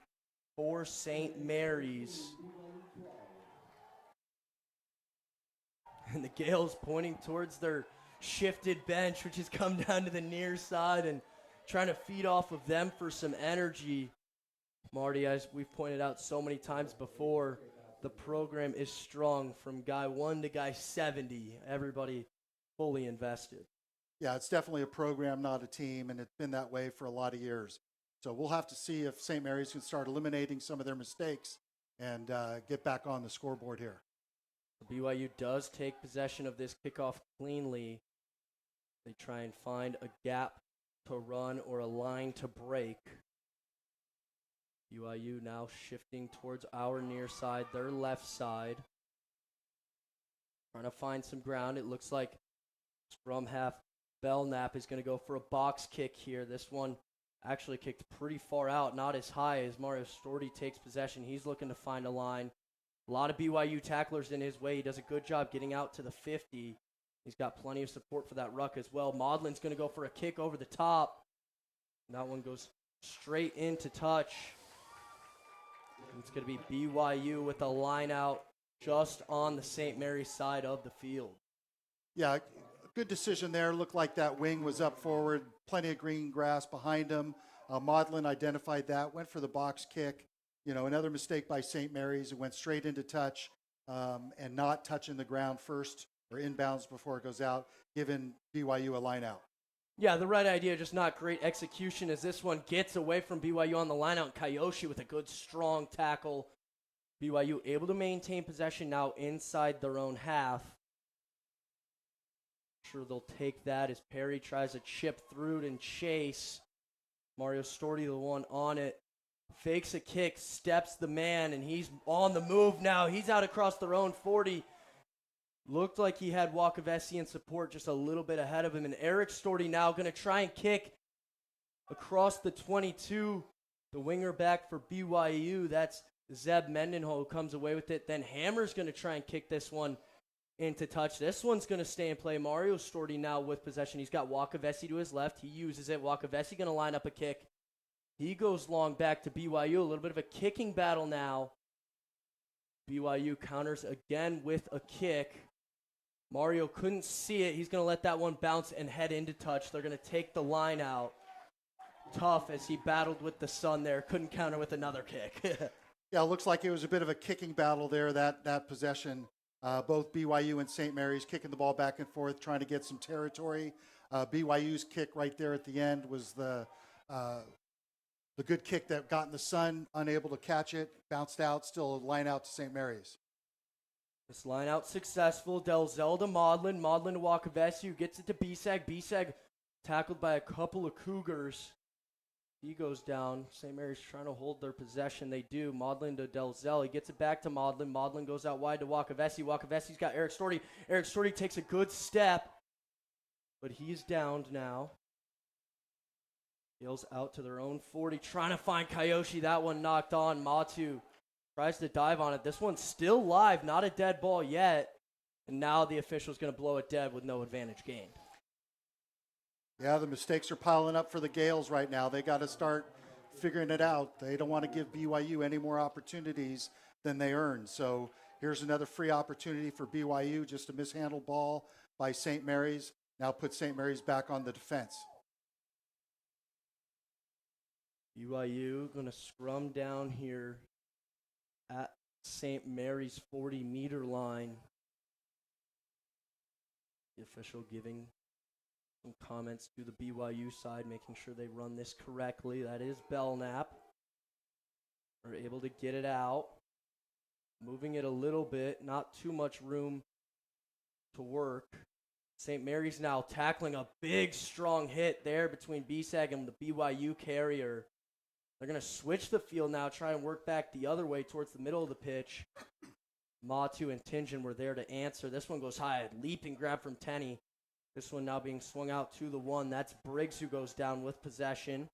for St. Mary's. And the Gaels pointing towards their shifted bench, which has come down to the near side, and trying to feed off of them for some energy. Marty, as we've pointed out so many times before, the program is strong from guy 1 to guy 70. Everybody fully invested. Yeah, it's definitely a program, not a team, and it's been that way for a lot of years. So we'll have to see if St. Mary's can start eliminating some of their mistakes and get back on the scoreboard here. BYU does take possession of this kickoff cleanly. They try and find a gap to run or a line to break. BYU now shifting towards our near side, their left side. Trying to find some ground. It looks like scrum half Belknap is going to go for a box kick here. This one actually kicked pretty far out, not as high as Mario Storti takes possession. He's looking to find a line. A lot of BYU tacklers in his way. He does a good job getting out to the 50. He's got plenty of support for that ruck as well. Maudlin's going to go for a kick over the top. And that one goes straight into touch. And it's going to be BYU with a line out just on the St. Mary's side of the field. Yeah, good decision there. Looked like that wing was up forward. Plenty of green grass behind him. Maudlin identified that, went for the box kick. You know, another mistake by St. Mary's. It went straight into touch and not touching the ground first or inbounds before it goes out, giving BYU a line out. Yeah, the right idea, just not great execution as this one gets away from BYU on the line out. Kayoshi with a good, strong tackle. BYU able to maintain possession now inside their own half. Sure they'll take that as Perry tries to chip through it and chase. Mario Storti, the one on it. Fakes a kick, steps the man, and he's on the move now. He's out across their own 40. Looked like he had Wakavesi in support just a little bit ahead of him. And Eric Storty now going to try and kick across the 22. The winger back for BYU. That's Zeb Mendenhall who comes away with it. Then Hammer's going to try and kick this one into touch. This one's going to stay in play. Mario Storty now with possession. He's got Wakavesi to his left. He uses it. Wakavesi going to line up a kick. He goes long back to BYU. A little bit of a kicking battle now. BYU counters again with a kick. Mario couldn't see it. He's going to let that one bounce and head into touch. They're going to take the line out. Tough as he battled with the sun there. Couldn't counter with another kick. Yeah, it looks like it was a bit of a kicking battle there, that possession. Both BYU and St. Mary's kicking the ball back and forth, trying to get some territory. BYU's kick right there at the end was the good kick that got in the sun, unable to catch it, bounced out, still a line out to St. Mary's. This line out successful. Delzell to Maudlin. Maudlin to Wakavesi, who gets it to Bisag. Bisag tackled by a couple of Cougars. He goes down. St. Mary's trying to hold their possession. They do. Maudlin to Delzell. He gets it back to Maudlin. Maudlin goes out wide to Wakavesi. Wakavesi's got Eric Storty. Eric Storty takes a good step, but he's downed now. Gaels out to their own 40, trying to find Kayoshi. That one knocked on. Matu tries to dive on it. This one's still live, not a dead ball yet. And now the official's going to blow it dead with no advantage gained. Yeah, the mistakes are piling up for the Gaels right now. They got to start figuring it out. They don't want to give BYU any more opportunities than they earn. So here's another free opportunity for BYU, just a mishandled ball by St. Mary's. Now put St. Mary's back on the defense. BYU going to scrum down here at St. Mary's 40-meter line. The official giving some comments to the BYU side, making sure they run this correctly. That is Belknap. They're able to get it out. Moving it a little bit, not too much room to work. St. Mary's now tackling a big, strong hit there between BSAG and the BYU carrier. They're going to switch the field now, try and work back the other way towards the middle of the pitch. Matu and Tingen were there to answer. This one goes high, leaping grab from Tenney. This one now being swung out to the one. That's Briggs who goes down with possession.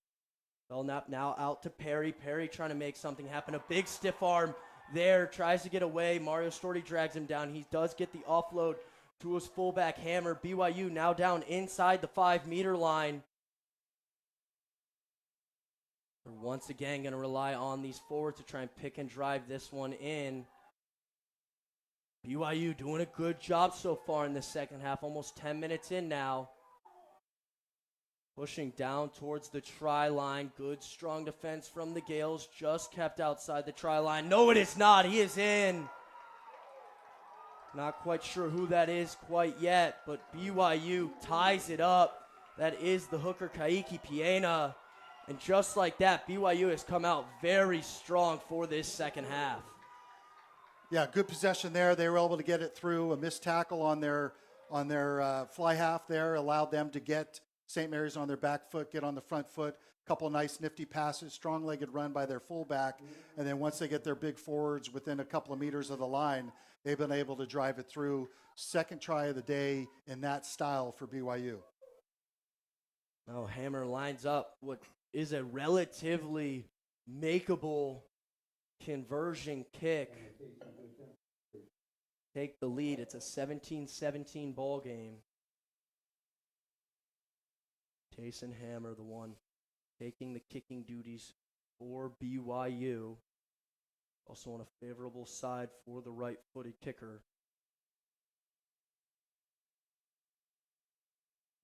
Belknap now out to Perry. Perry trying to make something happen. A big stiff arm there. Tries to get away. Mario Storty drags him down. He does get the offload to his fullback Hammer. BYU now down inside the 5-meter line. They're once again going to rely on these forwards to try and pick and drive this one in. BYU doing a good job so far in the second half, almost 10 minutes in now. Pushing down towards the try line. Good, strong defense from the Gaels. Just kept outside the try line. No, it is not. He is in. Not quite sure who that is quite yet, but BYU ties it up. That is the hooker, Kaiki Piena. And just like that, BYU has come out very strong for this second half. Yeah, good possession there. They were able to get it through. A missed tackle on their fly half there allowed them to get St. Mary's on their back foot, get on the front foot. A couple nice nifty passes, strong-legged run by their fullback. And then once they get their big forwards within a couple of meters of the line, they've been able to drive it through. Second try of the day in that style for BYU. Now Hammer lines up what is a relatively makeable conversion kick. Take the lead. It's a 17-17 ball game. Tayson Hammer, the one taking the kicking duties for BYU. Also on a favorable side for the right-footed kicker.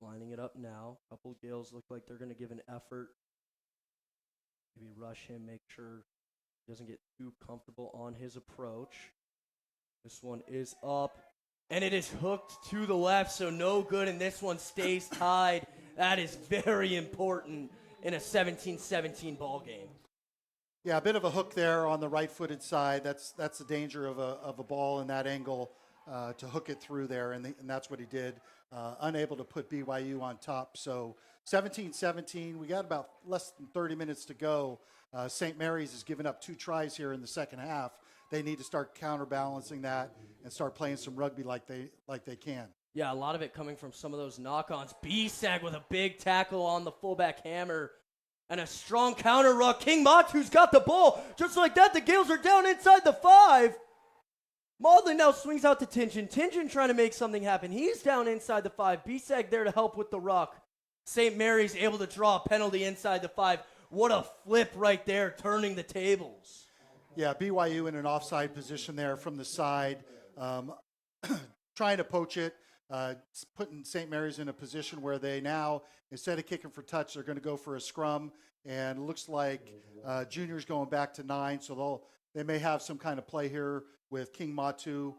Lining it up now. A couple of Gaels look like they're going to give an effort. Maybe rush him, make sure he doesn't get too comfortable on his approach. This one is up, and it is hooked to the left, so no good, and this one stays tied. That is very important in a 17-17 ball game. Yeah, a bit of a hook there on the right-footed side. That's the danger of a ball in that angle to hook it through there, and that's what he did. Unable to put BYU on top. So 17-17, we got about less than 30 minutes to go. St. Mary's has given up 2 tries here in the second half. they need to start counterbalancing that and start playing some rugby like they can. Yeah, a lot of it coming from some of those knock-ons. B-Sag with a big tackle on the fullback hammer. And a strong counter ruck. King Matu's got the ball. Just like that, the Gaels are down inside the 5. Maudlin now swings out to Tingen. Tingen trying to make something happen. He's down inside the 5. B-Sag there to help with the ruck. St. Mary's able to draw a penalty inside the 5. What a flip right there, turning the tables. Yeah, BYU in an offside position there from the side, trying to poach it, putting St. Mary's in a position where they now, instead of kicking for touch, they're going to go for a scrum. And it looks like Junior's going back to 9, so they may have some kind of play here with King Matu,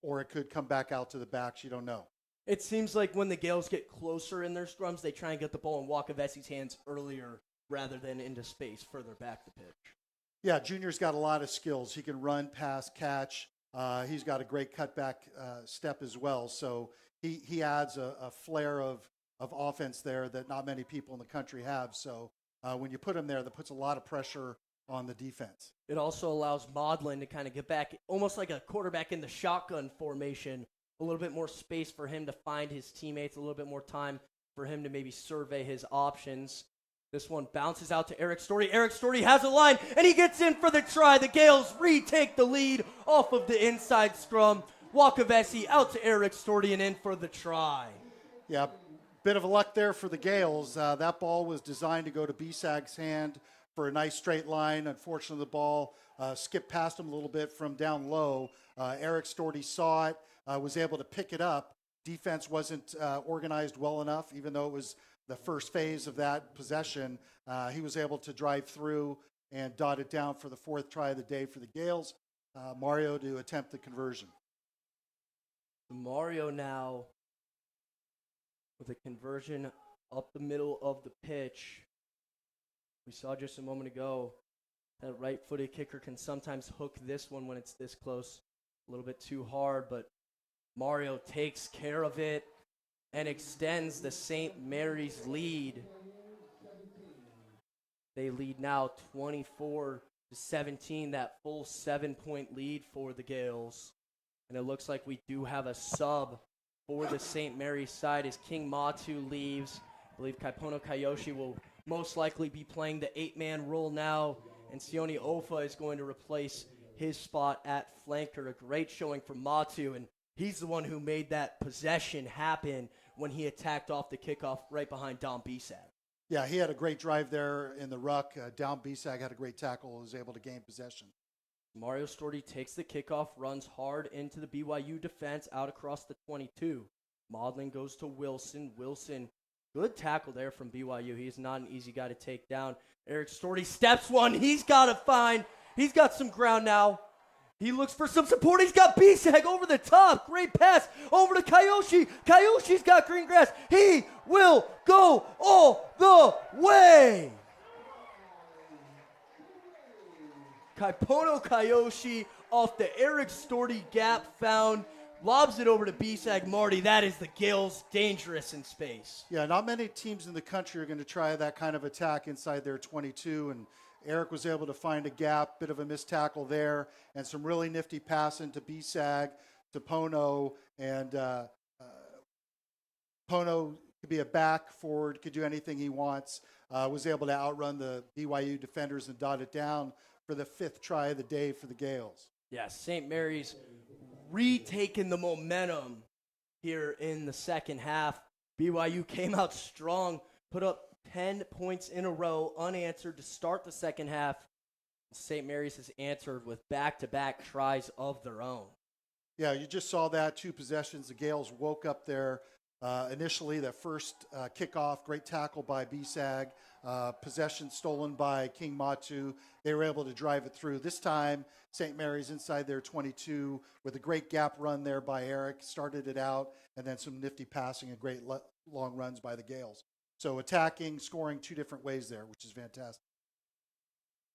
or it could come back out to the backs. You don't know. It seems like when the Gaels get closer in their scrums, they try and get the ball in Wakavesi's hands earlier rather than into space further back the pitch. Yeah, Junior's got a lot of skills. He can run, pass, catch. He's got a great cutback step as well. So he adds a flair of offense there that not many people in the country have. So when you put him there, that puts a lot of pressure on the defense. It also allows Maudlin to kind of get back, almost like a quarterback in the shotgun formation, a little bit more space for him to find his teammates, a little bit more time for him to maybe survey his options. This one bounces out to Eric Storty. Eric Storty has a line, and he gets in for the try. The Gaels retake the lead off of the inside scrum. Wakavesi out to Eric Storty and in for the try. Yeah, bit of a luck there for the Gaels. That ball was designed to go to B-Sag's hand for a nice straight line. Unfortunately, the ball skipped past him a little bit from down low. Eric Storty saw it, was able to pick it up. Defense wasn't organized well enough, even though it was the first phase of that possession. He was able to drive through and dot it down for the 4th try of the day for the Gaels. Mario to attempt the conversion. Mario now with a conversion up the middle of the pitch. We saw just a moment ago that right-footed kicker can sometimes hook this one when it's this close. A little bit too hard, but Mario takes care of it and extends the St. Mary's lead. They lead now 24-17, that full 7-point lead for the Gaels. And it looks like we do have a sub for the St. Mary's side as King Matu leaves. I believe Kaipono Kayoshi will most likely be playing the 8-man role now, and Sione Ofa is going to replace his spot at flanker. A great showing from Matu, and he's the one who made that possession happen when he attacked off the kickoff right behind Dom B-Sag. Yeah, he had a great drive there in the ruck. Dom B-Sag had a great tackle, was able to gain possession. Mario Storty takes the kickoff, runs hard into the BYU defense out across the 22. Maudlin goes to Wilson. Wilson, good tackle there from BYU. He's not an easy guy to take down. Eric Storty steps one. He's got to find. He's got some ground now. He looks for some support. He's got B-Sag over the top. Great pass over to Kayoshi. Kayoshi's got green grass. He will go all the way. Kaipono Kayoshi off the Eric Storty gap found. Lobs it over to B-Sag. Marty, that is the Gaels dangerous in space. Yeah, not many teams in the country are going to try that kind of attack inside their 22, and Eric was able to find a gap, bit of a missed tackle there, and some really nifty passing to B-Sag, to Pono, and Pono could be a back, forward, could do anything he wants, was able to outrun the BYU defenders and dot it down for the 5th try of the day for the Gaels. Yeah, St. Mary's retaking the momentum here in the second half. BYU came out strong, put up 10 points in a row unanswered to start the second half. St. Mary's has answered with back-to-back tries of their own. Yeah, you just saw that, 2 possessions. The Gaels woke up there. Initially, that first kickoff, great tackle by B-Sag, possession stolen by King Matu. They were able to drive it through. This time, St. Mary's inside their 22 with a great gap run there by Eric, started it out, and then some nifty passing and great long runs by the Gaels. So attacking, scoring 2 different ways there, which is fantastic.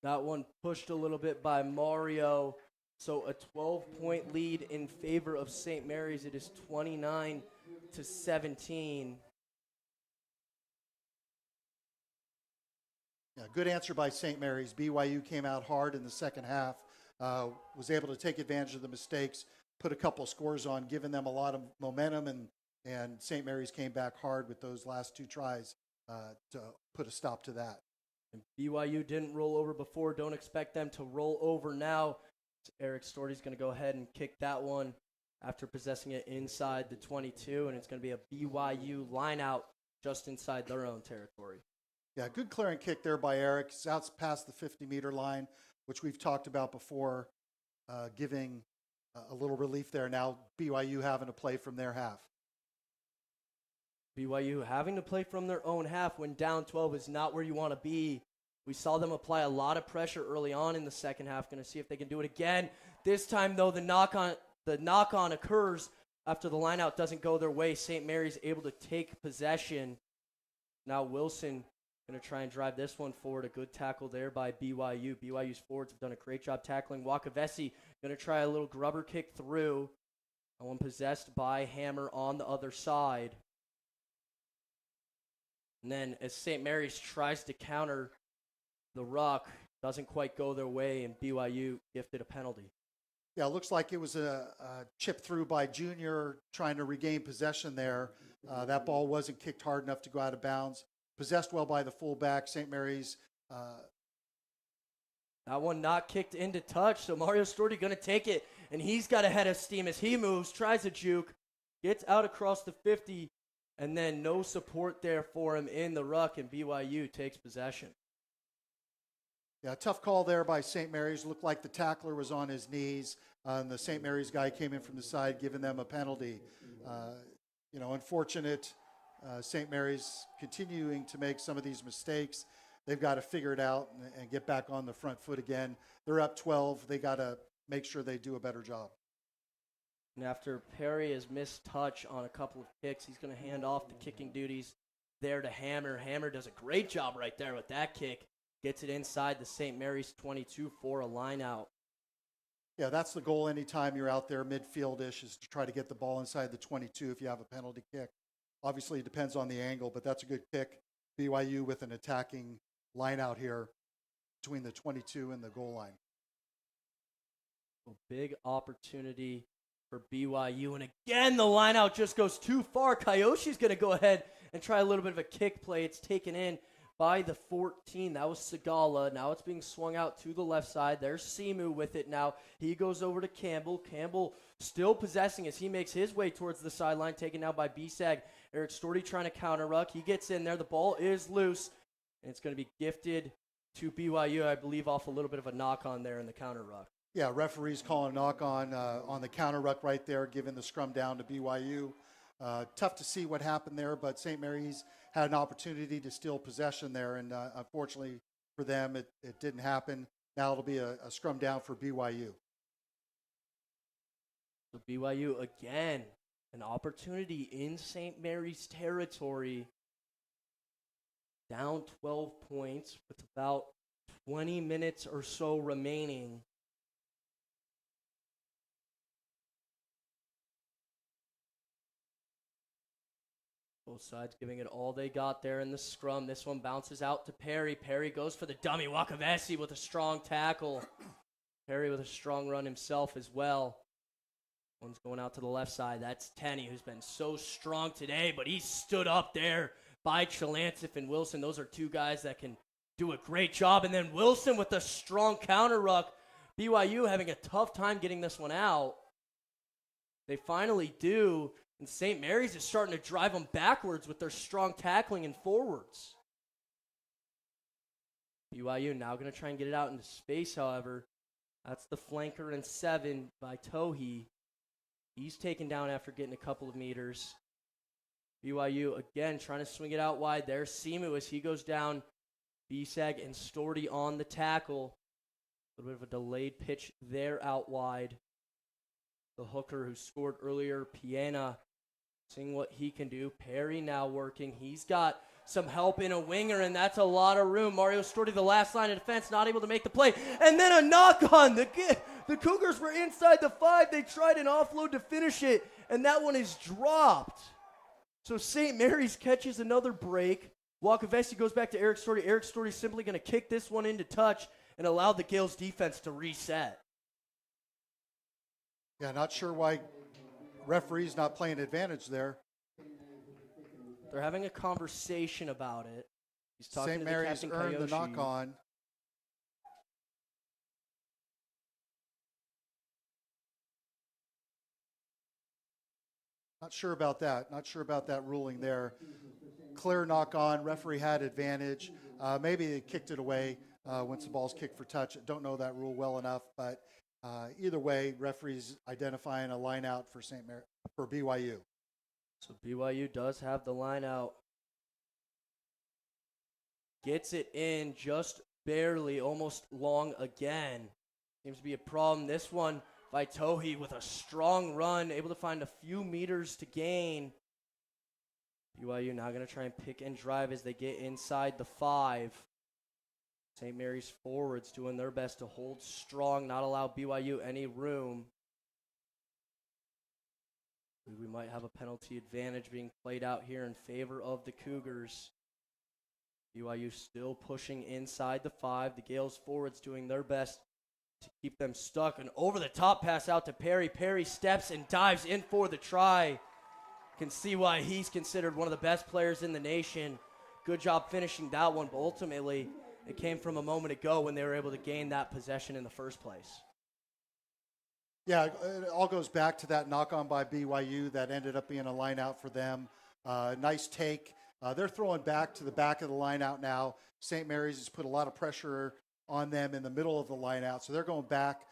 That one pushed a little bit by Mario. So a 12-point lead in favor of St. Mary's. It is 29-17. Yeah, good answer by St. Mary's. BYU came out hard in the second half, was able to take advantage of the mistakes, put a couple scores on, giving them a lot of momentum, and St. Mary's came back hard with those last 2 tries to put a stop to that. And BYU didn't roll over before. Don't expect them to roll over now. Eric Storty's going to go ahead and kick that one after possessing it inside the 22, and it's going to be a BYU line out just inside their own territory. Yeah, good clearing kick there by Eric. It's out past the 50-meter line, which we've talked about before, giving a little relief there. Now BYU having to play from their half. BYU having to play from their own half when down 12 is not where you want to be. We saw them apply a lot of pressure early on in the second half. Going to see if they can do it again. This time, though, the knock-on occurs after the lineout doesn't go their way. St. Mary's able to take possession. Now Wilson going to try and drive this one forward. A good tackle there by BYU. BYU's forwards have done a great job tackling. Wakavesi going to try a little grubber kick through. That one possessed by Hammer on the other side. And then as St. Mary's tries to counter the ruck, doesn't quite go their way, and BYU gifted a penalty. Yeah, it looks like it was a chip through by Junior trying to regain possession there. That ball wasn't kicked hard enough to go out of bounds. Possessed well by the fullback, St. Mary's. That one not kicked into touch, so Mario Storti going to take it, and he's got a head of steam as he moves, tries a juke, gets out across the 50, and then no support there for him in the ruck, and BYU takes possession. Yeah, tough call there by St. Mary's. Looked like the tackler was on his knees, and the St. Mary's guy came in from the side, giving them a penalty. Unfortunate. St. Mary's continuing to make some of these mistakes. They've got to figure it out and get back on the front foot again. They're up 12. They got to make sure they do a better job. And after Perry has missed touch on a couple of kicks, he's going to hand off the kicking duties there to Hammer. Hammer does a great job right there with that kick. Gets it inside the St. Mary's 22 for a line out. Yeah, that's the goal anytime you're out there midfield-ish, is to try to get the ball inside the 22 if you have a penalty kick. Obviously, it depends on the angle, but that's a good kick. BYU with an attacking line out here between the 22 and the goal line. A big opportunity for BYU. And again, the line out just goes too far. Kayoshi's going to go ahead and try a little bit of a kick play. It's taken in by the 14. That was Sagala. Now it's being swung out to the left side. There's Simu with it now. He goes over to Campbell. Campbell still possessing as he makes his way towards the sideline, taken out by B-Sag. Eric Storty trying to counter ruck. He gets in there. The ball is loose, and it's going to be gifted to BYU, I believe, off a little bit of a knock-on there in the counter ruck. Yeah, referees calling a knock-on on the counter ruck right there, giving the scrum down to BYU. Tough to see what happened there, but St. Mary's had an opportunity to steal possession there, and unfortunately for them, it didn't happen. Now it'll be a scrum down for BYU. So BYU, again, an opportunity in St. Mary's territory, down 12 points with about 20 minutes or so remaining. Both sides giving it all they got there in the scrum. This one bounces out to Perry. Perry goes for the dummy. Wakavesi with a strong tackle. Perry with a strong run himself as well. One's going out to the left side. That's Tenney, who's been so strong today, but he stood up there by Chalancif and Wilson. Those are two guys that can do a great job. And then Wilson with a strong counter ruck. BYU having a tough time getting this one out. They finally do. And St. Mary's is starting to drive them backwards with their strong tackling and forwards. BYU now going to try and get it out into space, however. That's the flanker and 7 by Tohi. He's taken down after getting a couple of meters. BYU again trying to swing it out wide. There's Simu as he goes down. B-Sag and Storty on the tackle. A little bit of a delayed pitch there out wide. The hooker who scored earlier, Piena, seeing what he can do. Perry now working. He's got some help in a winger, and that's a lot of room. Mario Storti, the last line of defense, not able to make the play. And then a knock-on. The Cougars were inside the 5. They tried an offload to finish it, and that one is dropped. So St. Mary's catches another break. Wakavesi goes back to Eric Storti. Eric Storti simply going to kick this one into touch and allow the Gaels defense to reset. Yeah, not sure why referee's not playing advantage there. They're having a conversation about it. He's talking St. to the Mary's captain, earned the Kayoshi. knock on. Not sure about that. Not sure about that ruling there. Clear knock on. Referee had advantage. Maybe they kicked it away once the ball's kicked for touch. Don't know that rule well enough, but either way, referee's identifying a line out for for BYU. So BYU does have the line out. Gets it in just barely, almost long again. Seems to be a problem. This one, Vaitohi with a strong run, able to find a few meters to gain. BYU now going to try and pick and drive as they get inside the 5. St. Mary's forwards doing their best to hold strong, not allow BYU any room. We might have a penalty advantage being played out here in favor of the Cougars. BYU still pushing inside the 5. The Gaels forwards doing their best to keep them stuck. An over-the-top pass out to Perry. Perry steps and dives in for the try. Can see why he's considered one of the best players in the nation. Good job finishing that one, but ultimately it came from a moment ago when they were able to gain that possession in the first place. Yeah, it all goes back to that knock on by BYU that ended up being a line out for them. Nice take. They're throwing back to the back of the line out now. St. Mary's has put a lot of pressure on them in the middle of the line out, so they're going back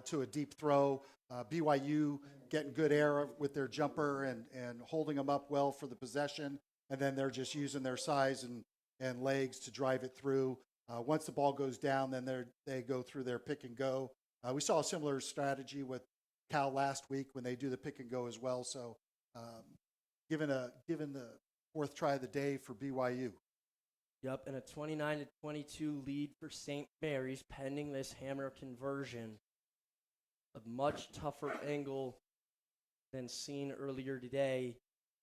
to a deep throw. BYU getting good air with their jumper and holding them up well for the possession, and then they're just using their size and legs to drive it through. Once the ball goes down, then they go through their pick and go. We saw a similar strategy with Cal last week when they do the pick and go as well. So given the fourth try of the day for BYU. Yep, and a 29-22 lead for St. Mary's pending this hammer conversion. A much tougher angle than seen earlier today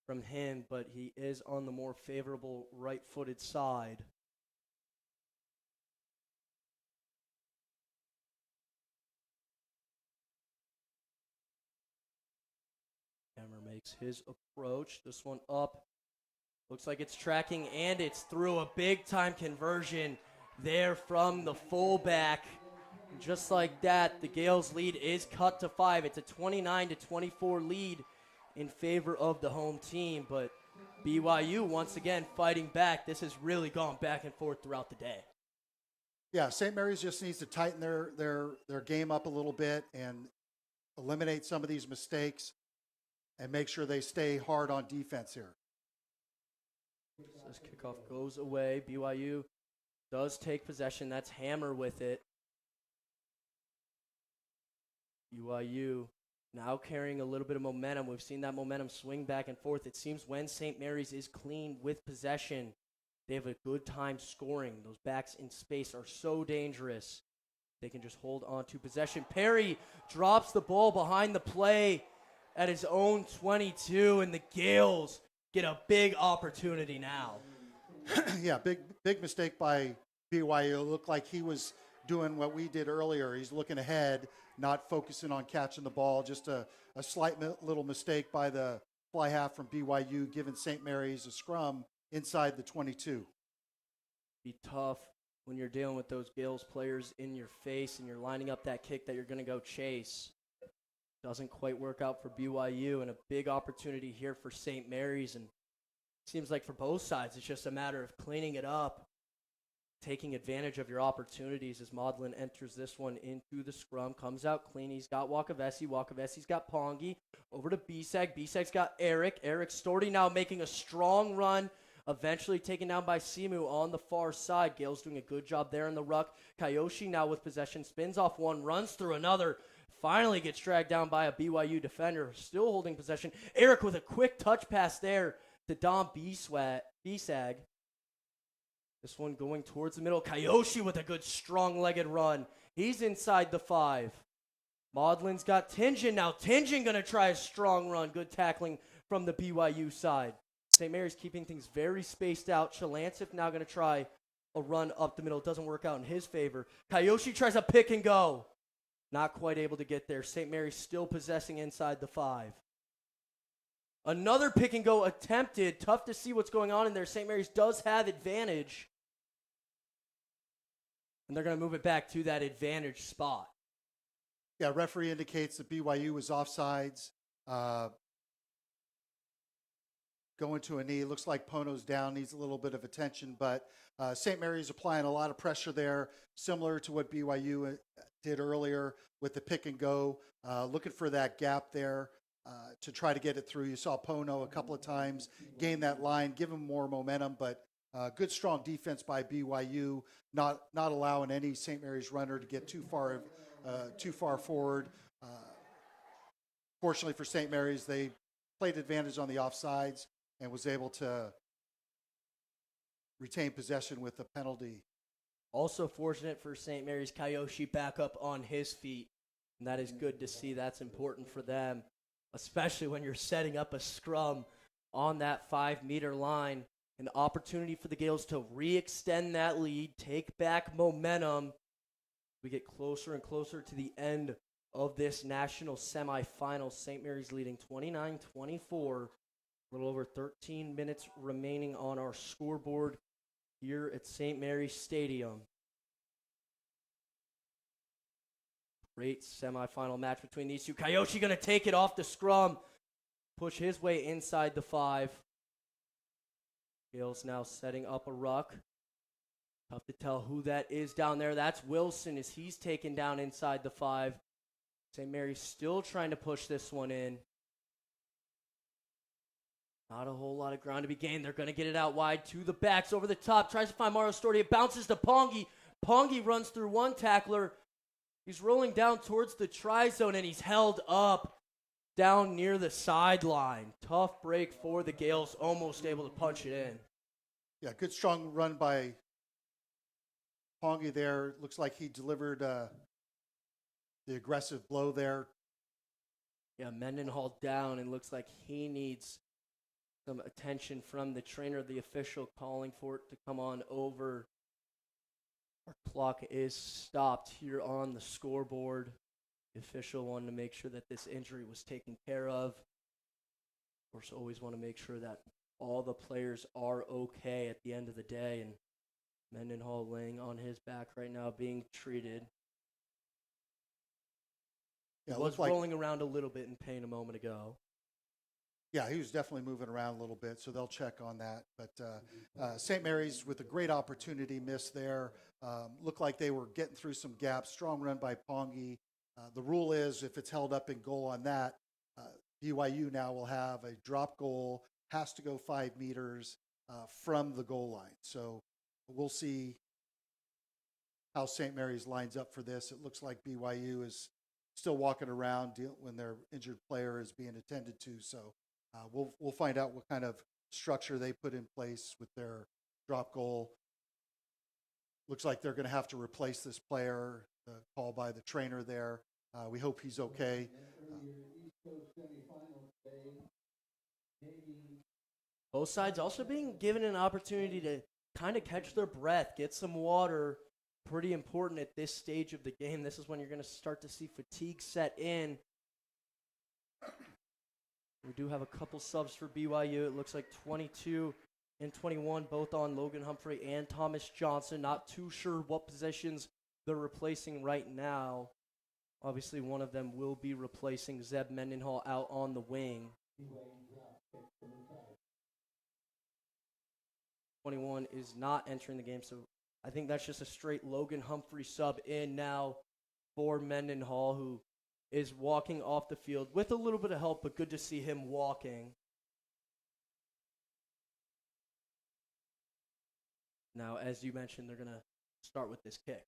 from him, but he is on the more favorable right-footed side. Hammer makes his approach. This one up. Looks like it's tracking, and it's through. A big-time conversion there from the fullback. Just like that, the Gaels' lead is cut to 5. It's a 29-24 lead in favor of the home team, but BYU once again fighting back. This has really gone back and forth throughout the day. Yeah, St. Mary's just needs to tighten their game up a little bit and eliminate some of these mistakes and make sure they stay hard on defense here. This kickoff goes away. BYU does take possession. That's Hammer with it. BYU now carrying a little bit of momentum. We've seen that momentum swing back and forth. It seems when St. Mary's is clean with possession, they have a good time scoring. Those backs in space are so dangerous. They can just hold on to possession. Perry drops the ball behind the play at his own 22, and the Gaels get a big opportunity now. Yeah, big mistake by BYU. It looked like he was doing what we did earlier. He's looking ahead, not focusing on catching the ball. Just a slight little mistake by the fly half from BYU, giving St. Mary's a scrum inside the 22. Be tough when you're dealing with those Gaels players in your face and you're lining up that kick that you're going to go chase. Doesn't quite work out for BYU, and a big opportunity here for St. Mary's. And it seems like for both sides, it's just a matter of cleaning it up, taking advantage of your opportunities as Maudlin enters this one into the scrum, comes out clean. He's got Wakavesi. Wakavesi's got Pongi. Over to Bisag. Bisag's got Eric. Eric Storty now making a strong run, eventually taken down by Simu on the far side. Gaels doing a good job there in the ruck. Kayoshi now with possession, spins off one, runs through another, finally gets dragged down by a BYU defender, still holding possession. Eric with a quick touch pass there to Dom Bisag. This one going towards the middle. Kayoshi with a good strong-legged run. He's inside the 5. Maudlin's got Tingen now. Tingen going to try a strong run. Good tackling from the BYU side. St. Mary's keeping things very spaced out. Chalancif now going to try a run up the middle. It doesn't work out in his favor. Kayoshi tries a pick and go. Not quite able to get there. St. Mary's still possessing inside the 5. Another pick and go attempted. Tough to see what's going on in there. St. Mary's does have advantage. And they're going to move it back to that advantage spot. Yeah, referee indicates that BYU was offsides. Going to a knee. Looks like Pono's down, needs a little bit of attention, but St. Mary's applying a lot of pressure there, similar to what BYU did earlier with the pick and go, looking for that gap there to try to get it through. You saw Pono a couple of times gain that line, give him more momentum, but good strong defense by BYU, not allowing any St. Mary's runner to get too far forward. Fortunately for St. Mary's, they played advantage on the offsides and was able to retain possession with the penalty. Also fortunate for St. Mary's, Kayoshi back up on his feet. And that is good to see. That's important for them, especially when you're setting up a scrum on that 5-meter line. An opportunity for the Gaels to re-extend that lead, take back momentum. We get closer and closer to the end of this national semifinal. St. Mary's leading 29-24. A little over 13 minutes remaining on our scoreboard here at St. Mary's Stadium. Great semifinal match between these two. Kayoshi going to take it off the scrum, push his way inside the 5. Gaels now setting up a ruck. Tough to tell who that is down there. That's Wilson as he's taken down inside the 5. St. Mary's still trying to push this one in. Not a whole lot of ground to be gained. They're going to get it out wide to the backs, over the top. Tries to find Mario Storti. It bounces to Pongi. Pongi runs through one tackler. He's rolling down towards the try zone, and he's held up down near the sideline. Tough break for the Gaels, almost able to punch it in. Yeah, good strong run by Pongi there. Looks like he delivered the aggressive blow there. Yeah, Mendenhall down, and looks like he needs some attention from the trainer, the official calling for it to come on over. Our clock is stopped here on the scoreboard. The official wanted to make sure that this injury was taken care of. Of course, always want to make sure that all the players are okay at the end of the day. And Mendenhall laying on his back right now, being treated. Yeah, He was rolling around a little bit in pain a moment ago. Yeah, he was definitely moving around a little bit, so they'll check on that. But St. Mary's with a great opportunity missed there. Looked like they were getting through some gaps. Strong run by Pongi. The rule is if it's held up in goal on that, BYU now will have a drop goal, has to go 5 meters from the goal line. So we'll see how St. Mary's lines up for this. It looks like BYU is still walking around when their injured player is being attended to. So we'll find out what kind of structure they put in place with their drop goal. Looks like they're going to have to replace this player. The call by the trainer there. We hope he's okay. Both sides also being given an opportunity to kind of catch their breath, get some water. Pretty important at this stage of the game. This is when you're going to start to see fatigue set in. We do have a couple subs for BYU. It looks like 22 and 21, both on Logan Humphrey and Thomas Johnson. Not too sure what positions they're replacing right now. Obviously, one of them will be replacing Zeb Mendenhall out on the wing. 21 is not entering the game, so I think that's just a straight Logan Humphrey sub in now for Mendenhall, who is walking off the field with a little bit of help, but good to see him walking. Now, as you mentioned, they're going to start with this kick.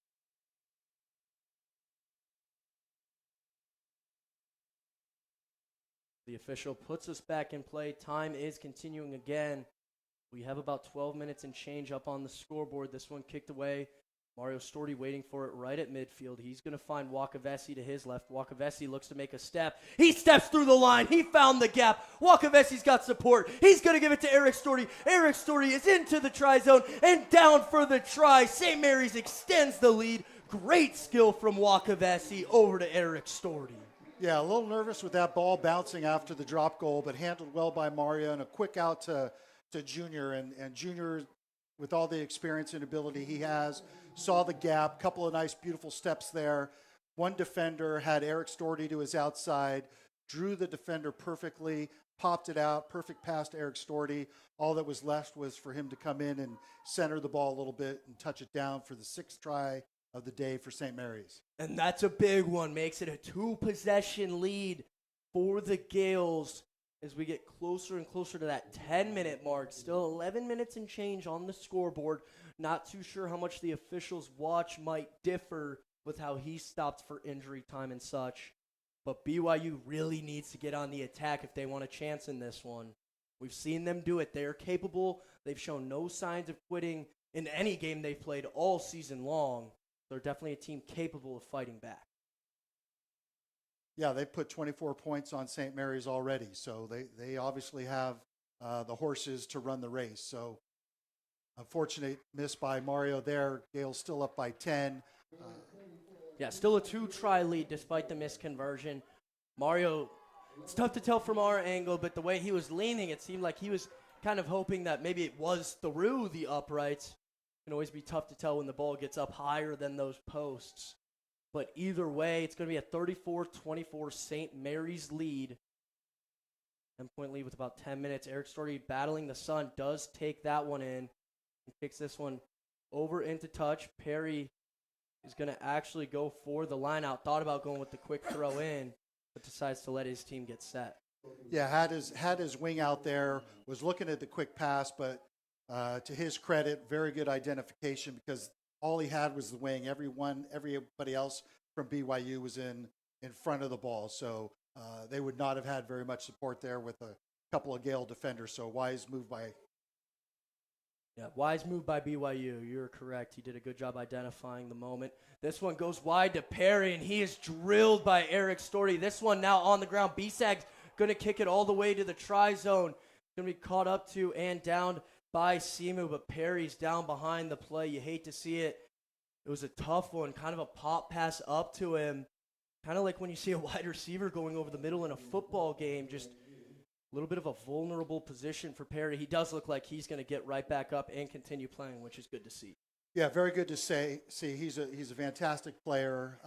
The official puts us back in play. Time is continuing again. We have about 12 minutes and change up on the scoreboard. This one kicked away. Mario Storti waiting for it right at midfield. He's going to find Wakavesi to his left. Wakavesi looks to make a step. He steps through the line. He found the gap. Wakavesi's got support. He's going to give it to Eric Storti. Eric Storti is into the try zone and down for the try. St. Mary's extends the lead. Great skill from Wakavesi over to Eric Storty. Yeah, a little nervous with that ball bouncing after the drop goal, but handled well by Mario, and a quick out to Junior. And Junior, with all the experience and ability he has, saw the gap, couple of nice, beautiful steps there. One defender had Eric Storty to his outside, drew the defender perfectly, popped it out, perfect pass to Eric Storty. All that was left was for him to come in and center the ball a little bit and touch it down for the 6th try of the day for St. Mary's. And that's a big one. Makes it a 2-possession lead for the Gaels as we get closer and closer to that 10-minute mark. Still 11 minutes and change on the scoreboard. Not too sure how much the officials' watch might differ with how he stopped for injury time and such. But BYU really needs to get on the attack if they want a chance in this one. We've seen them do it. They're capable. They've shown no signs of quitting in any game they've played all season long. They're definitely a team capable of fighting back. Yeah, they put 24 points on St. Mary's already, so they obviously have the horses to run the race. So unfortunate miss by Mario there. Gaels still up by 10. Yeah, still a 2-try lead despite the missed conversion. Mario, it's tough to tell from our angle, but the way he was leaning, it seemed like he was kind of hoping that maybe it was through the uprights. It can always be tough to tell when the ball gets up higher than those posts. But either way, it's going to be a 34-24 St. Mary's lead. 10-point lead with about 10 minutes. Eric Storty battling the sun does take that one in and kicks this one over into touch. Perry is going to actually go for the line out. Thought about going with the quick throw in, but decides to let his team get set. Yeah, had his wing out there, was looking at the quick pass, but to his credit, very good identification because all he had was the wing. Everybody else from BYU was in front of the ball, so they would not have had very much support there with a couple of Gael defenders. So wise move by BYU. You're correct. He did a good job identifying the moment. This one goes wide to Perry, and he is drilled by Eric Storty. This one now on the ground. B-Sag's going to kick it all the way to the try zone. Going to be caught up to and down by Simu, but Perry's down behind the play. You hate to see it. It was a tough one, kind of a pop pass up to him. Kind of like when you see a wide receiver going over the middle in a football game, just a little bit of a vulnerable position for Perry. He does look like he's going to get right back up and continue playing, which is good to see. Yeah, very good to see. He's a fantastic player.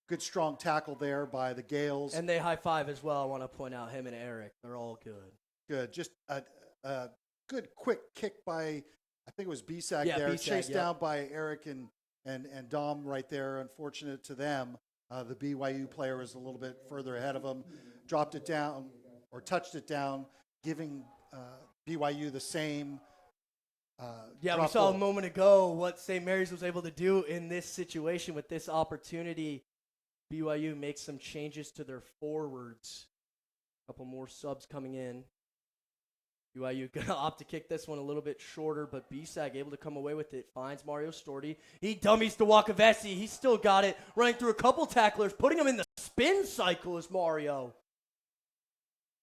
Good strong tackle there by the Gaels. And they high five as well. I want to point out him and Eric. They're all good. Good. Just a good quick kick by, I think it was B-Sag there. B-Sag, chased down by Eric and Dom right there. Unfortunate to them. The BYU player is a little bit further ahead of him. Dropped it down or touched it down, giving BYU the same. We saw a moment ago what St. Mary's was able to do in this situation with this opportunity. BYU makes some changes to their forwards. A couple more subs coming in. BYU going to opt to kick this one a little bit shorter, but B-Sag able to come away with it. Finds Mario Storty. He dummies to Wakavesi. He's still got it. Running through a couple tacklers, putting him in the spin cycle is Mario.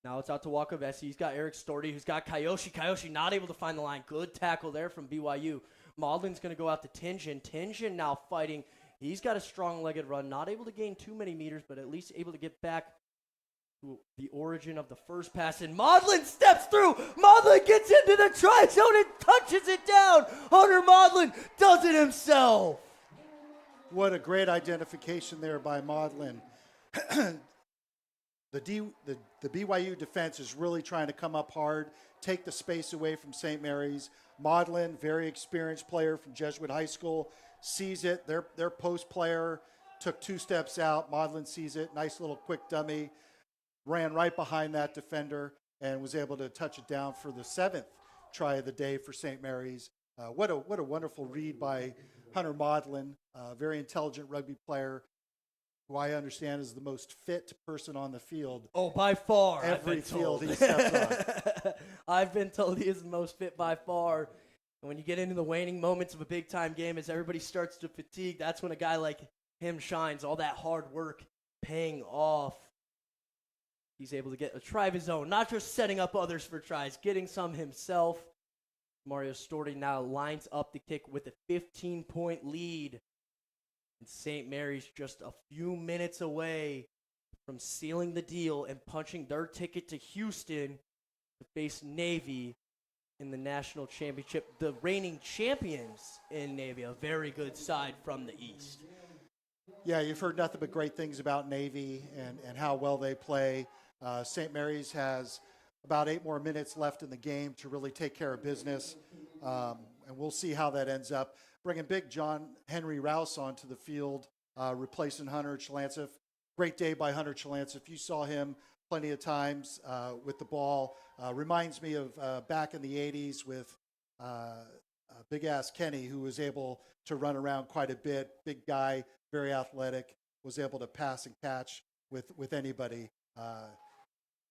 Now it's out to Wakavesi. He's got Eric Storty, who's got Kayoshi. Kayoshi not able to find the line. Good tackle there from BYU. Maudlin's going to go out to Tinjin. Tinjin now fighting. He's got a strong-legged run. Not able to gain too many meters, but at least able to get back to the origin of the first pass. And Maudlin steps through. Maudlin gets into the try zone and touches it down. Hunter Maudlin does it himself. What a great identification there by Maudlin. The BYU defense is really trying to come up hard, take the space away from St. Mary's. Maudlin, very experienced player from Jesuit High School, sees it. Their post player took 2 steps out. Maudlin sees it. Nice little quick dummy. Ran right behind that defender and was able to touch it down for the 7th try of the day for St. Mary's. What a wonderful read by Hunter Maudlin, very intelligent rugby player, who I understand is the most fit person on the field. Oh, by far. Every field he steps on. I've been told he is the most fit by far. And when you get into the waning moments of a big-time game, as everybody starts to fatigue, that's when a guy like him shines. All that hard work paying off. He's able to get a try of his own, not just setting up others for tries, getting some himself. Mario Storty now lines up the kick with a 15-point lead. And St. Mary's just a few minutes away from sealing the deal and punching their ticket to Houston to face Navy in the national championship. The reigning champions in Navy, a very good side from the East. Yeah, you've heard nothing but great things about Navy and how well they play. St. Mary's has about 8 more minutes left in the game to really take care of business, and we'll see how that ends up. Bringing big John Henry Rouse onto the field, replacing Hunter Chalancif. Great day by Hunter Chalancif. You saw him plenty of times with the ball. Reminds me of back in the 80s with Big Ass Kenny, who was able to run around quite a bit. Big guy, very athletic, was able to pass and catch with anybody.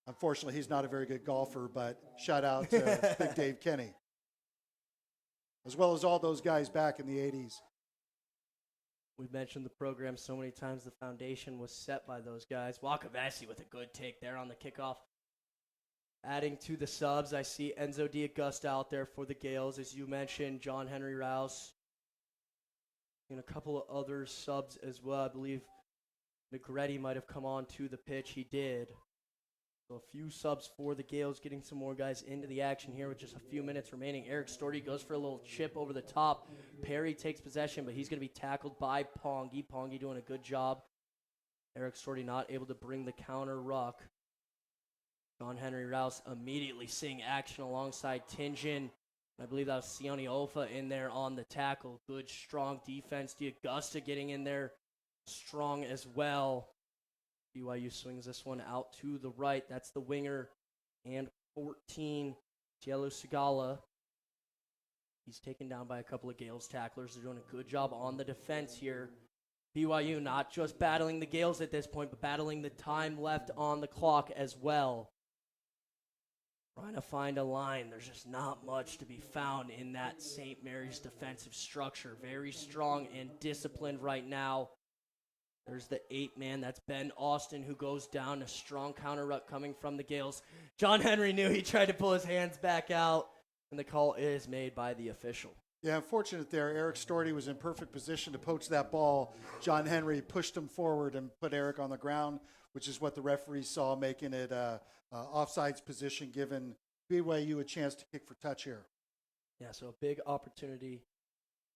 Unfortunately, he's not a very good golfer, but shout out to Big Dave Kenny, as well as all those guys back in the 80s. We've mentioned the program so many times. The foundation was set by those guys. Wakavesi with a good take there on the kickoff. Adding to the subs, I see Enzo D'Augusta out there for the Gaels. As you mentioned, John Henry Rouse. And a couple of other subs as well. I believe Negretti might have come on to the pitch. He did. So a few subs for the Gaels, getting some more guys into the action here with just a few minutes remaining. Eric Storty goes for a little chip over the top. Perry takes possession, but he's going to be tackled by Pongi. Pongi doing a good job. Eric Storty not able to bring the counter ruck. John Henry Rouse immediately seeing action alongside Tingen. I believe that was Sione Ofa in there on the tackle. Good, strong defense. D'Augusta getting in there strong as well. BYU swings this one out to the right. That's the winger. And 14, Cielo Sigala. He's taken down by a couple of Gaels tacklers. They're doing a good job on the defense here. BYU not just battling the Gaels at this point, but battling the time left on the clock as well. Trying to find a line. There's just not much to be found in that St. Mary's defensive structure. Very strong and disciplined right now. There's the 8-man. That's Ben Austin, who goes down. A strong counter ruck coming from the Gaels. John Henry knew he tried to pull his hands back out, and the call is made by the official. Yeah, unfortunate there. Eric Storty was in perfect position to poach that ball. John Henry pushed him forward and put Eric on the ground, which is what the referee saw, making it offsides position, giving BYU a chance to kick for touch here. Yeah, so a big opportunity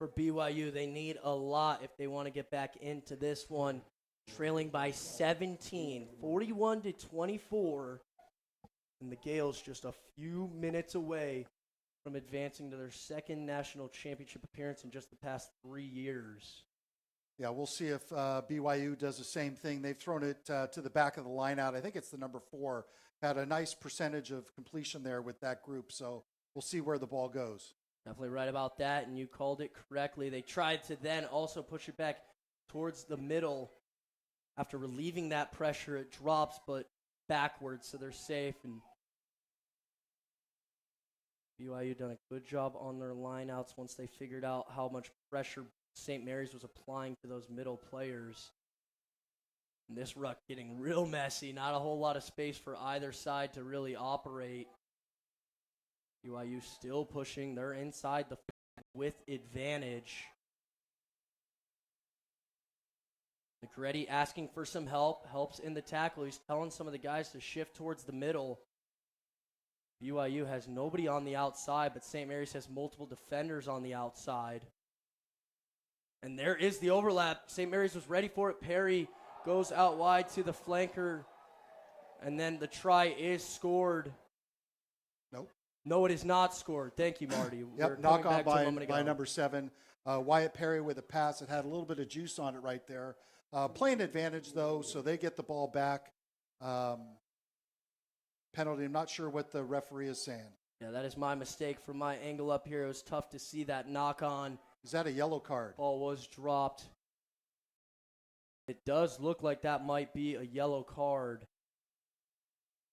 for BYU. They need a lot if they want to get back into this one. Trailing by 17, 41-24. And the Gaels just a few minutes away from advancing to their second national championship appearance in just the past 3 years. Yeah, we'll see if BYU does the same thing. They've thrown it to the back of the line out. I think it's the number 4. Had a nice percentage of completion there with that group, so we'll see where the ball goes. Definitely right about that, and you called it correctly. They tried to then also push it back towards the middle. After relieving that pressure, it drops, but backwards, so they're safe. And BYU done a good job on their lineouts once they figured out how much pressure St. Mary's was applying to those middle players. And this ruck getting real messy. Not a whole lot of space for either side to really operate. BYU still pushing. They're inside the with advantage. Negretti asking for some help. Helps in the tackle. He's telling some of the guys to shift towards the middle. BYU has nobody on the outside, but St. Mary's has multiple defenders on the outside. And there is the overlap. St. Mary's was ready for it. Perry goes out wide to the flanker. And then the try is scored. Nope. No, it is not scored. Thank you, Marty. Yep, knock on by number 7. Wyatt Perry with a pass that had a little bit of juice on it right there. Playing advantage, though, so they get the ball back. Penalty. I'm not sure what the referee is saying. Yeah, that is my mistake from my angle up here. It was tough to see that knock on. Is that a yellow card? Ball was dropped. It does look like that might be a yellow card.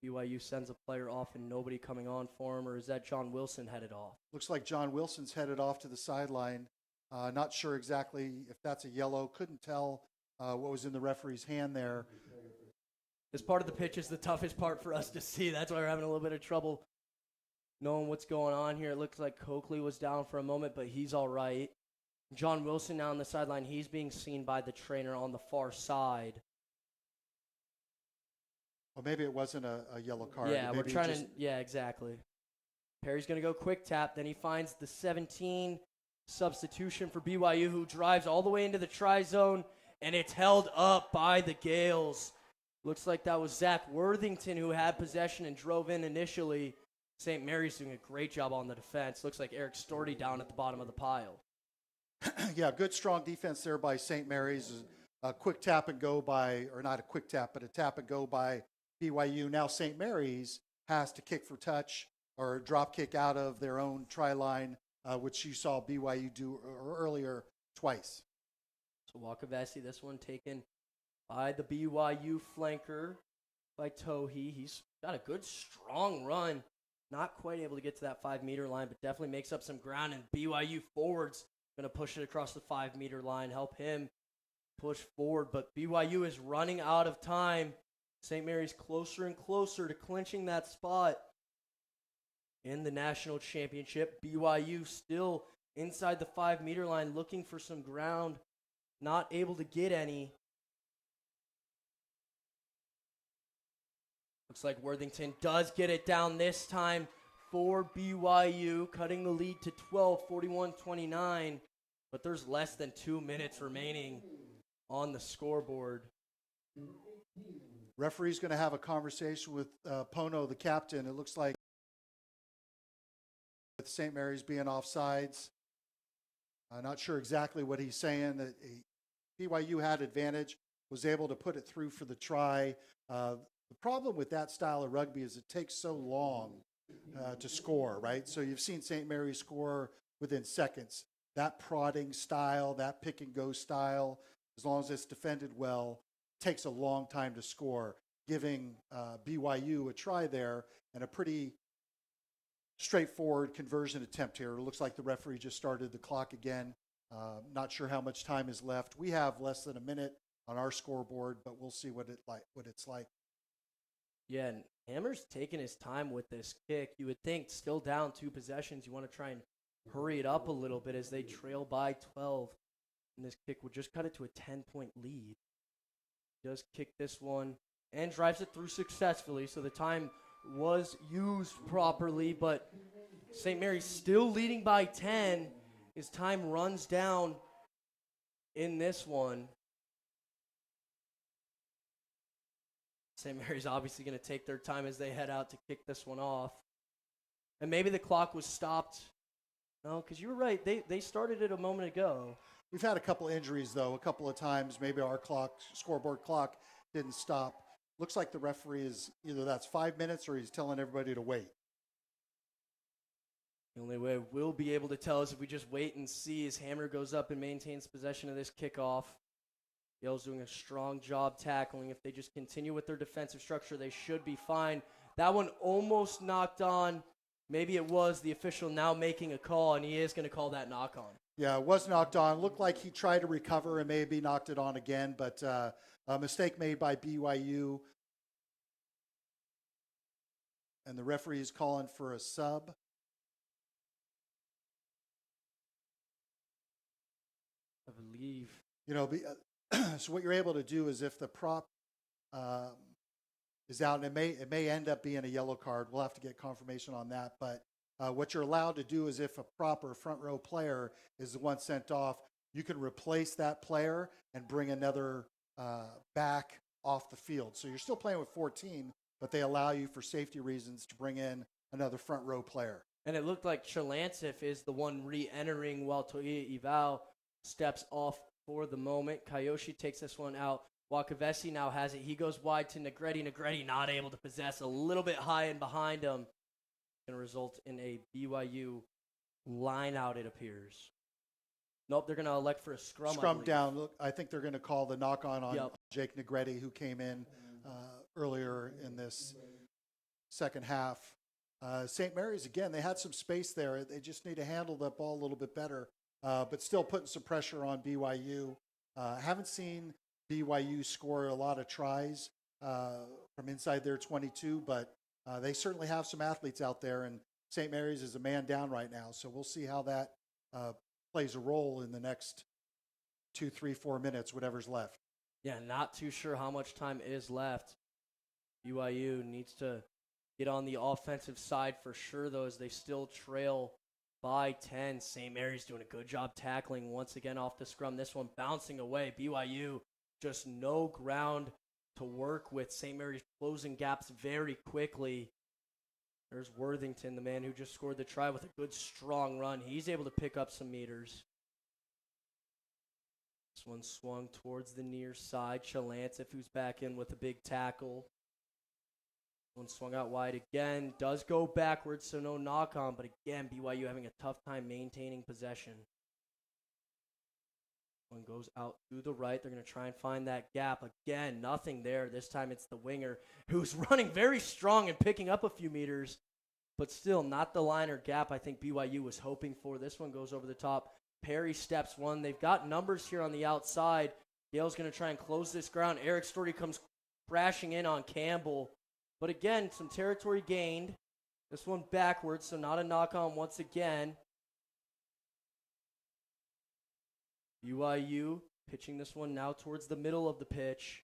BYU sends a player off and nobody coming on for him, or is that John Wilson headed off? Looks like John Wilson's headed off to the sideline. Not sure exactly if that's a yellow. Couldn't tell what was in the referee's hand there. This part of the pitch is the toughest part for us to see. That's why we're having a little bit of trouble knowing what's going on here. It looks like Coakley was down for a moment, but he's all right. John Wilson now on the sideline. He's being seen by the trainer on the far side. Well, maybe it wasn't a yellow card. Yeah, Maybe we're trying to. Yeah, exactly. Perry's going to go quick tap. Then he finds the 17 substitution for BYU, who drives all the way into the try zone, and it's held up by the Gaels. Looks like that was Zach Worthington who had possession and drove in initially. St. Mary's doing a great job on the defense. Looks like Eric Storty down at the bottom of the pile. Yeah, good strong defense there by St. Mary's. A quick tap and go by, or not a quick tap, but a tap and go by BYU. Now St. Mary's has to kick for touch or drop kick out of their own try line, which you saw BYU do earlier twice. So Wakavesi, this one taken by the BYU flanker by Tohi. He's got a good strong run. Not quite able to get to that 5-meter line, but definitely makes up some ground. And BYU forwards going to push it across the 5-meter line, help him push forward. But BYU is running out of time. St. Mary's closer and closer to clinching that spot in the national championship. BYU still inside the 5-meter line, looking for some ground, not able to get any. Looks like Worthington does get it down this time for BYU, cutting the lead to 12, 41-29. But there's less than 2 minutes remaining on the scoreboard. Referee's going to have a conversation with Pono, the captain. It looks like with St. Mary's being offsides. I'm not sure exactly what he's saying. That BYU had advantage, was able to put it through for the try. The problem with that style of rugby is it takes so long to score, right? So you've seen St. Mary's score within seconds. That prodding style, that pick and go style, as long as it's defended well, takes a long time to score, giving BYU a try there and a pretty straightforward conversion attempt here. It looks like the referee just started the clock again. Not sure how much time is left. We have less than a minute on our scoreboard, but we'll see what it's like. Yeah, and Hammer's taking his time with this kick. You would think still down 2 possessions, you want to try and hurry it up a little bit as they trail by 12. And this kick would just cut it to a 10-point lead. Does kick this one and drives it through successfully, so the time was used properly, but St. Mary's still leading by 10. His time runs down in this one. St. Mary's obviously going to take their time as they head out to kick this one off. And maybe the clock was stopped. No, because you were right. They started it a moment ago. We've had a couple injuries, though, a couple of times. Maybe our scoreboard clock didn't stop. Looks like the referee is either that's 5 minutes or he's telling everybody to wait. The only way we'll be able to tell is if we just wait and see as Hammer goes up and maintains possession of this kickoff. Yale's doing a strong job tackling. If they just continue with their defensive structure, they should be fine. That one almost knocked on. Maybe it was the official now making a call, and he is going to call that knock on. Yeah, it was knocked on. Looked like he tried to recover and maybe knocked it on again, but a mistake made by BYU. And the referee is calling for a sub. I believe. So what you're able to do is if the prop is out, and it may end up being a yellow card. We'll have to get confirmation on that. But what you're allowed to do is if a prop or front row player is the one sent off, you can replace that player and bring another back off the field. So you're still playing with 14, but they allow you for safety reasons to bring in another front row player. And it looked like Chalansif is the one re-entering while Toia Ivao steps off for the moment. Kayoshi takes this one out. Wakavesi now has it. He goes wide to Negretti. Negretti not able to possess, a little bit high and behind him. Going to result in a BYU line out, it appears. Nope, they're going to elect for a scrum. Scrum down. Look, I think they're going to call the knock-on on Jake Negretti, who came in earlier in this second half. St. Mary's, again, they had some space there. They just need to handle that ball a little bit better, but still putting some pressure on BYU. Haven't seen BYU score a lot of tries from inside their 22, but they certainly have some athletes out there, and St. Mary's is a man down right now, so we'll see how that plays a role in the next 2, 3, 4 minutes, whatever's left. Yeah, not too sure how much time is left. BYU needs to get on the offensive side for sure, though, as they still trail by 10. St. Mary's doing a good job tackling once again off the scrum. This one bouncing away. BYU just no ground to work with. St. Mary's closing gaps very quickly. There's Worthington, the man who just scored the try with a good strong run. He's able to pick up some meters. This one swung towards the near side. Chalantzev, who's back in with a big tackle. One swung out wide again. Does go backwards, so no knock on. But again, BYU having a tough time maintaining possession. One goes out to the right. They're going to try and find that gap. Again, nothing there. This time it's the winger who's running very strong and picking up a few meters. But still not the line or gap I think BYU was hoping for. This one goes over the top. Perry steps one. They've got numbers here on the outside. Gaels going to try and close this ground. Eric Storty comes crashing in on Campbell. But again, some territory gained. This one backwards, so not a knock-on once again. BYU pitching this one now towards the middle of the pitch.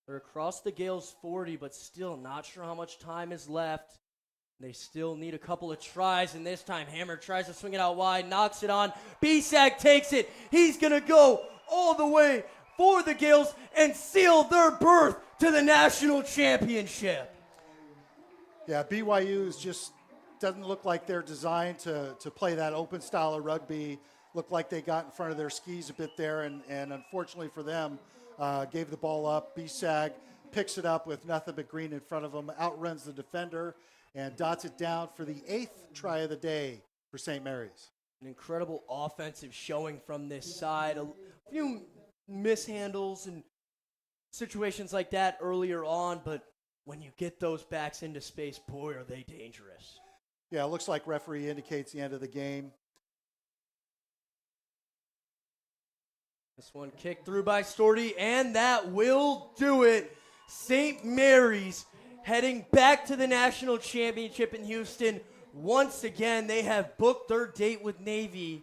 They're across the Gaels 40, but still not sure how much time is left. They still need a couple of tries, and this time Hammer tries to swing it out wide, knocks it on. Bisak takes it. He's going to go all the way for the Gaels and seal their berth to the national championship. Yeah, BYU is just doesn't look like they're designed to play that open style of rugby. Looked like they got in front of their skis a bit there, and unfortunately for them, gave the ball up. Bisak picks it up with nothing but green in front of him, outruns the defender, and dots it down for the 8th try of the day for St. Mary's. An incredible offensive showing from this side. A few mishandles and situations like that earlier on, but when you get those backs into space, boy, are they dangerous. Yeah, it looks like referee indicates the end of the game. This one kicked through by Storty, and that will do it. St. Mary's heading back to the national championship in Houston. Once again, they have booked their date with Navy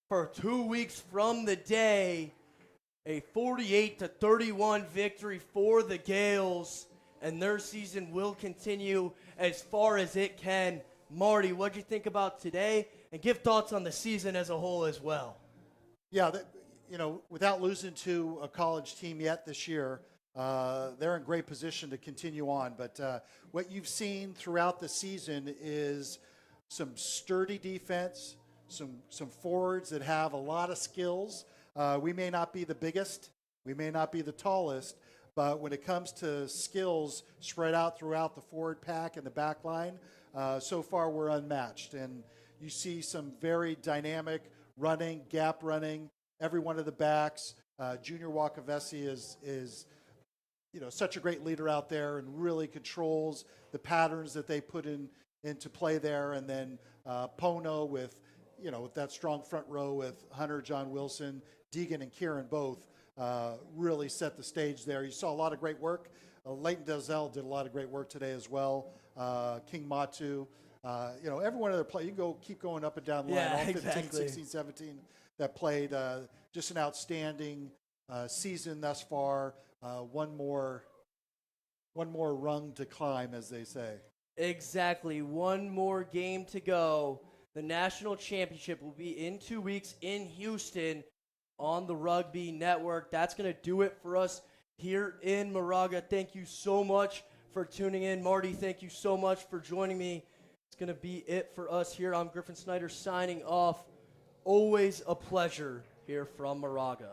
for 2 weeks from the day. A 48-31 victory for the Gaels, and their season will continue as far as it can. Marty, what'd you think about today? And give thoughts on the season as a whole as well. Yeah, without losing to a college team yet this year, they're in great position to continue on. But what you've seen throughout the season is some sturdy defense, some forwards that have a lot of skills. We may not be the biggest, we may not be the tallest, but when it comes to skills spread out throughout the forward pack and the back line, so far we're unmatched. And you see some very dynamic running, gap running, every one of the backs. Junior Wakavesi is such a great leader out there and really controls the patterns that they put into play there. And then Pono with that strong front row with Hunter, John Wilson, Deegan, and Kieran both really set the stage there. You saw a lot of great work. Leighton Dezell did a lot of great work today as well. King Matu, every one of their play. You can keep going up and down the line. All 15, exactly. 16, 17 that played. Just an outstanding season thus far. One more rung to climb, as they say. Exactly. One more game to go. The national championship will be in 2 weeks in Houston on the Rugby Network. That's going to do it for us here in Moraga. Thank you so much for tuning in. Marty, thank you so much for joining me. It's going to be it for us here. I'm Griffin Snyder signing off. Always a pleasure here from Moraga.